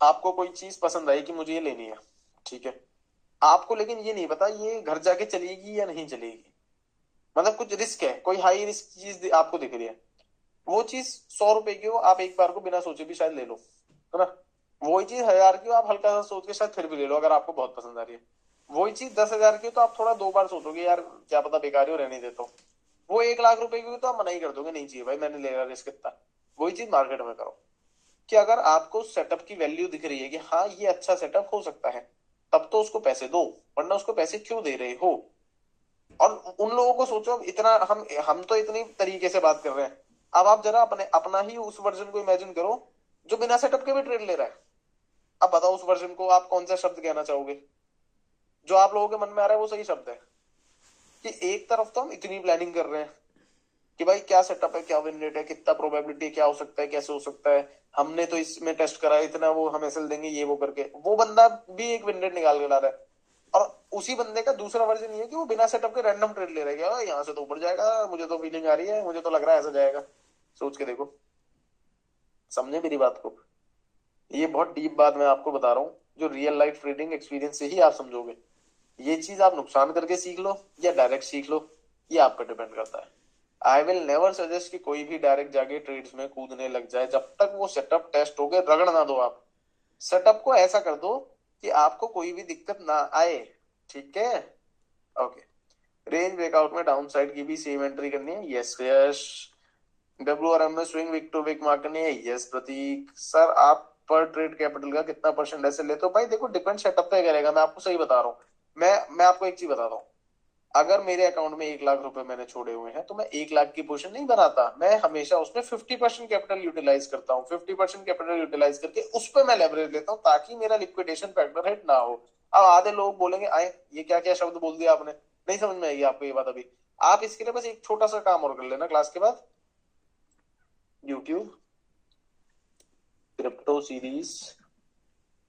[SPEAKER 1] आपको कोई चीज पसंद आई कि मुझे ये लेनी है, ठीक है, आपको लेकिन ये नहीं पता ये घर जाके चलेगी या नहीं चलेगी, मतलब कुछ रिस्क है, कोई हाई रिस्क चीज आपको दिख रही है, वो चीज 100 रुपए की हो, आप एक बार को बिना सोचे भी शायद ले लो, है ना। वही चीज 1000 की हो, आप हल्का सा सोच के शायद फिर भी ले लो अगर आपको बहुत पसंद आ रही है। वही चीज 10 हजार की हो तो आप थोड़ा 2 बार सोचोगे, यार क्या पता बेकार ही हो, रहने देता हूँ। वो 1 लाख रुपए की हो तो आप मना ही कर दोगे, नहीं चाहिए भाई, मैंने ले रहा रिस्क इतना। वही चीज मार्केट में करो कि अगर आपको सेटअप की वैल्यू दिख रही है कि हाँ ये अच्छा सेटअप हो सकता है, तब तो उसको पैसे दो, वरना उसको पैसे क्यों दे रहे हो। और उन लोगों को सोचो, इतना हम तो इतनी तरीके से बात कर रहे हैं, अब आप जरा अपने अपना ही उस वर्जन को इमेजिन करो जो बिना सेटअप के भी ट्रेड ले रहा है। अब बताओ उस वर्जन को आप कौन सा शब्द कहना चाहोगे, जो आप लोगों के मन में आ रहा है वो सही शब्द है। कि एक तरफ तो हम इतनी प्लानिंग कर रहे हैं कि भाई क्या सेटअप है, क्या विन रेट है, कितना प्रोबेबिलिटी, क्या हो सकता है, कैसे हो सकता है, हमने तो इसमें टेस्ट करा है इतना, वो हम एसएल देंगे, ये वो करके वो बंदा भी एक विन रेट निकाल के ला रहा है। और उसी बंदे का दूसरा वर्जन ये है कि वो बिना सेटअप के रैंडम ट्रेड ले रहा है, यहाँ से तो ऊपर जाएगा, मुझे तो फीलिंग आ रही है, मुझे तो लग रहा है ऐसा जाएगा। सोच के देखो, समझे मेरी बात को। ये बहुत डीप बात मैं आपको बता रहा हूँ, जो रियल लाइफ ट्रेडिंग एक्सपीरियंस से ही आप समझोगे। ये चीज आप नुकसान करके सीख लो या डायरेक्ट सीख लो, ये आप पे डिपेंड करता है। आई विल नेवर सजेस्ट कि कोई भी डायरेक्ट जाके ट्रेड्स में कूदने लग जाए जब तक वो सेटअप टेस्ट हो गए, रगड़ ना दो आप। सेटअप को ऐसा कर दो कि आपको कोई भी दिक्कत ना आए, ठीक है। ओके, रेंज ब्रेकआउट में डाउन साइड की भी सेम एंट्री करनी है, yes yes. W R M में swing week to week mark करनी है, यस प्रतीक सर। आप पर ट्रेड कैपिटल का कितना परसेंट ऐसे लेते हो, भाई देखो डिपेंड सेटअप पे करेगा, मैं आपको सही बता रहा हूँ। मैं आपको एक चीज बताता हूँ, अगर मेरे अकाउंट में 1 लाख रुपए मैंने छोड़े हुए हैं तो मैं 1 लाख की पोजीशन नहीं बनाता, मैं हमेशा उसमें 50% कैपिटल यूटिलाइज करता हूँ, 50% कैपिटल यूटिलाइज करके उस पर मैं लेवरेज लेता हूँ ताकि मेरा लिक्विडेशन फैक्टर हिट ना हो। अब आधे लोग बोलेंगे आए ये क्या क्या शब्द बोल दिया आपने, नहीं समझ में आएगी आपको ये बात अभी। आप इसके लिए बस एक छोटा सा काम और कर लेना क्लास के बाद, YouTube crypto series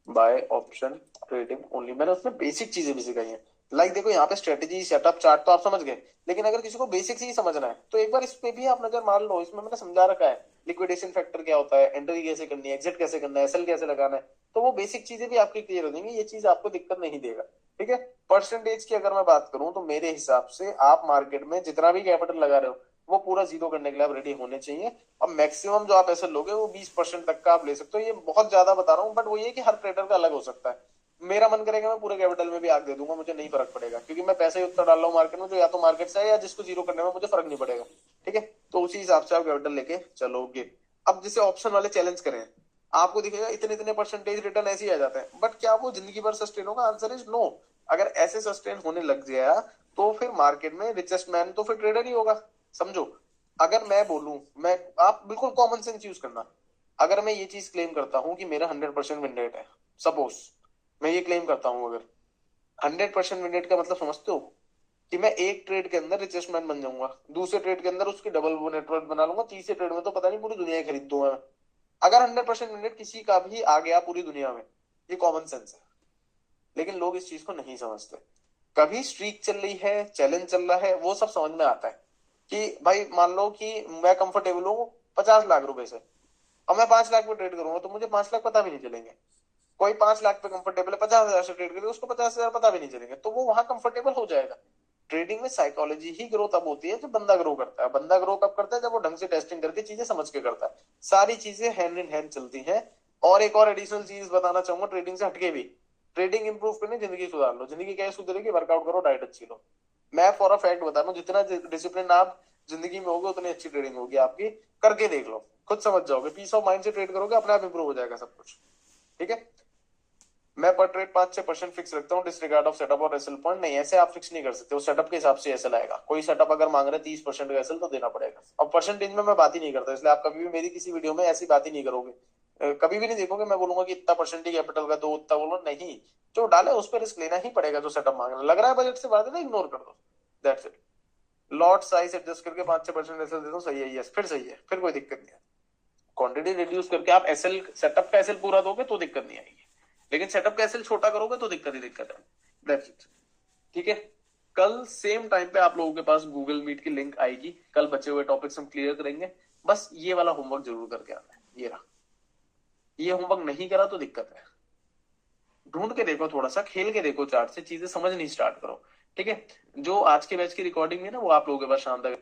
[SPEAKER 1] by option trading only, मैंने उसमें बेसिक चीजें भी सिखाई हैं। लाइक देखो यहाँ पे स्ट्रेटेजी सेटअप चार्ट तो आप समझ गए, लेकिन अगर किसी को बेसिक्स ही समझना है तो एक बार इस पे भी आप नजर मार लो, इसमें मैंने समझा रखा है लिक्विडेशन फैक्टर क्या होता है, एंट्री कैसे करनी है, एग्जिट कैसे करना है, एसएल कैसे लगाना है। तो वो बेसिक चीजें भी आपकी क्लियर हो जाएंगी, ये चीज आपको दिक्कत नहीं देगा, ठीक है। परसेंटेज की अगर मैं बात करूं तो मेरे हिसाब से आप मार्केट में जितना भी कैपिटल लगा रहे हो, वो पूरा जीरो करने के लिए आप रेडी होने चाहिए। और मैक्सिमम जो आप ऐसे लोगे वो 20% तक का आप ले सकते हो। ये बहुत ज्यादा बता रहा हूँ, बट वो ये कि हर ट्रेडर का अलग हो सकता है। मेरा मन करेगा मैं पूरे कैपिटल में भी आग दे दूंगा, मुझे नहीं फर्क पड़ेगा, क्योंकि मैं पैसे ही उतना डाल रहा हूँ मार्केट में जो या तो मार्केट से है या जिसको जीरो करने में मुझे फर्क नहीं पड़ेगा। ठीक है, तो उसी हिसाब से आप कैपिटल लेके चलोगे। अब जैसे ऑप्शन वाले चैलेंज करें, आपको दिखेगा इतने इतने परसेंटेज रिटर्न ऐसे ही आ जाते हैं, बट क्या वो जिंदगी भर सस्टेन होगा? Answer is no. अगर ऐसे सस्टेन होने लग गया तो फिर मार्केट में रिचेस्ट मैन तो फिर ट्रेडर ही होगा। समझो, अगर मैं बोलूं, मैं, आप बिल्कुल कॉमन सेंस यूज करना, अगर मैं ये चीज क्लेम करता हूं कि मेरा 100% विन रेट है, सपोज मैं ये क्लेम करता हूं, अगर 100% विन रेट का मतलब समझते हो कि मैं एक ट्रेड के अंदर रिचेस्ट मैन बन जाऊंगा, दूसरे ट्रेड के अंदर उसकी डबल वो नेटवर्क बना लूंगा, तीसरे ट्रेड में तो पता नहीं पूरी दुनिया ही खरीद दूंगा मैं। अगर 100% विन रेट किसी का भी आ गया पूरी दुनिया में, ये कॉमन सेंस है। लेकिन लोग इस चीज को नहीं समझते। कभी स्ट्रीक चल रही है, चैलेंज चल रहा है, वो सब समझ में आता है कि भाई मान लो कि मैं कंफर्टेबल हूँ 50 लाख रुपए से, और मैं 5 लाख पे ट्रेड करूंगा तो मुझे 5 लाख पता भी नहीं चलेंगे। कोई 5 लाख पे कंफर्टेबल है, 50,000 से ट्रेड करेगा, उसको 50,000 पता भी नहीं चलेंगे, तो वो वहां कंफर्टेबल हो जाएगा। ट्रेडिंग में साइकोलॉजी ही ग्रो तब होती है जब बंदा ग्रो करता है। बंदा ग्रो कब करता है? जब वो ढंग से टेस्टिंग करके चीजें समझ के करता है। सारी चीजें हैंड इन हैंड चलती हैं। और एक और एडिशनल चीज बताना चाहूंगा ट्रेडिंग से हटके भी, ट्रेडिंग इंप्रूव करनी, जिंदगी सुधार लो। जिंदगी कैसे सुधरेगी? वर्कआउट करो, डाइट अच्छी लो। मैं फॉर अ फैक्ट बता रहा हूँ, जितना डिसिप्लिन आप जिंदगी में होगे उतनी अच्छी ट्रेडिंग होगी आपकी। करके देख लो, खुद समझ जाओगे। पीस ऑफ माइंड से ट्रेड करोगे, अपने आप इंप्रूव हो जाएगा सब कुछ। ठीक है, मैं पर ट्रेड 5-6% फिक्स रखता हूँ, डिसरिगार्ड ऑफ सेटअप और एसएल पॉइंट। नहीं, ऐसे आप फिक्स नहीं कर सकते, वो सेटअप के हिसाब से एसएल आएगा। कोई सेटअप अगर मांग रहे 30% का एसएल तो देना पड़ेगा। और परसेंटेज में मैं बात ही नहीं करता, इसलिए आप कभी भी मेरी किसी वीडियो में ऐसी बात ही नहीं करोगे। कभी भी नहीं देखोगे मैं बोलूंगा कि इतना परसेंटेज कैपिटल का दो, उतना बोलो, नहीं। जो डाले उस पर रिस्क लेना ही पड़ेगा। जो सेटअप मांग रहा है, लग रहा है बजट से बाहर है, इग्नोर कर दो, that's it. Lot size adjust करके 5-6% एसएल दे दो, सही है, यस, फिर सही है, फिर कोई दिक्कत नहीं है। क्वांटिटी रिड्यूस करके आप एसएल, सेटअप का एसएल पूरा दोगे तो दिक्कत नहीं आएगी, लेकिन सेटअप का एसएल छोटा करोगे तो दिक्कत ही दिक्कत है। That's it. ठीक है, कल सेम टाइम पे आप लोगों के पास गूगल मीट की लिंक आएगी। कल बचे हुए टॉपिक्स हम क्लियर करेंगे। बस ये वाला होमवर्क जरूर करके आना है। ये रहा, ये होमवर्क नहीं करा तो दिक्कत है। ढूंढ के देखो, थोड़ा सा खेल के देखो, चार्ट से चीजें समझनी स्टार्ट करो। ठीक है, जो आज के बैच की रिकॉर्डिंग है ना, वो आप लोगों के पास शाम तक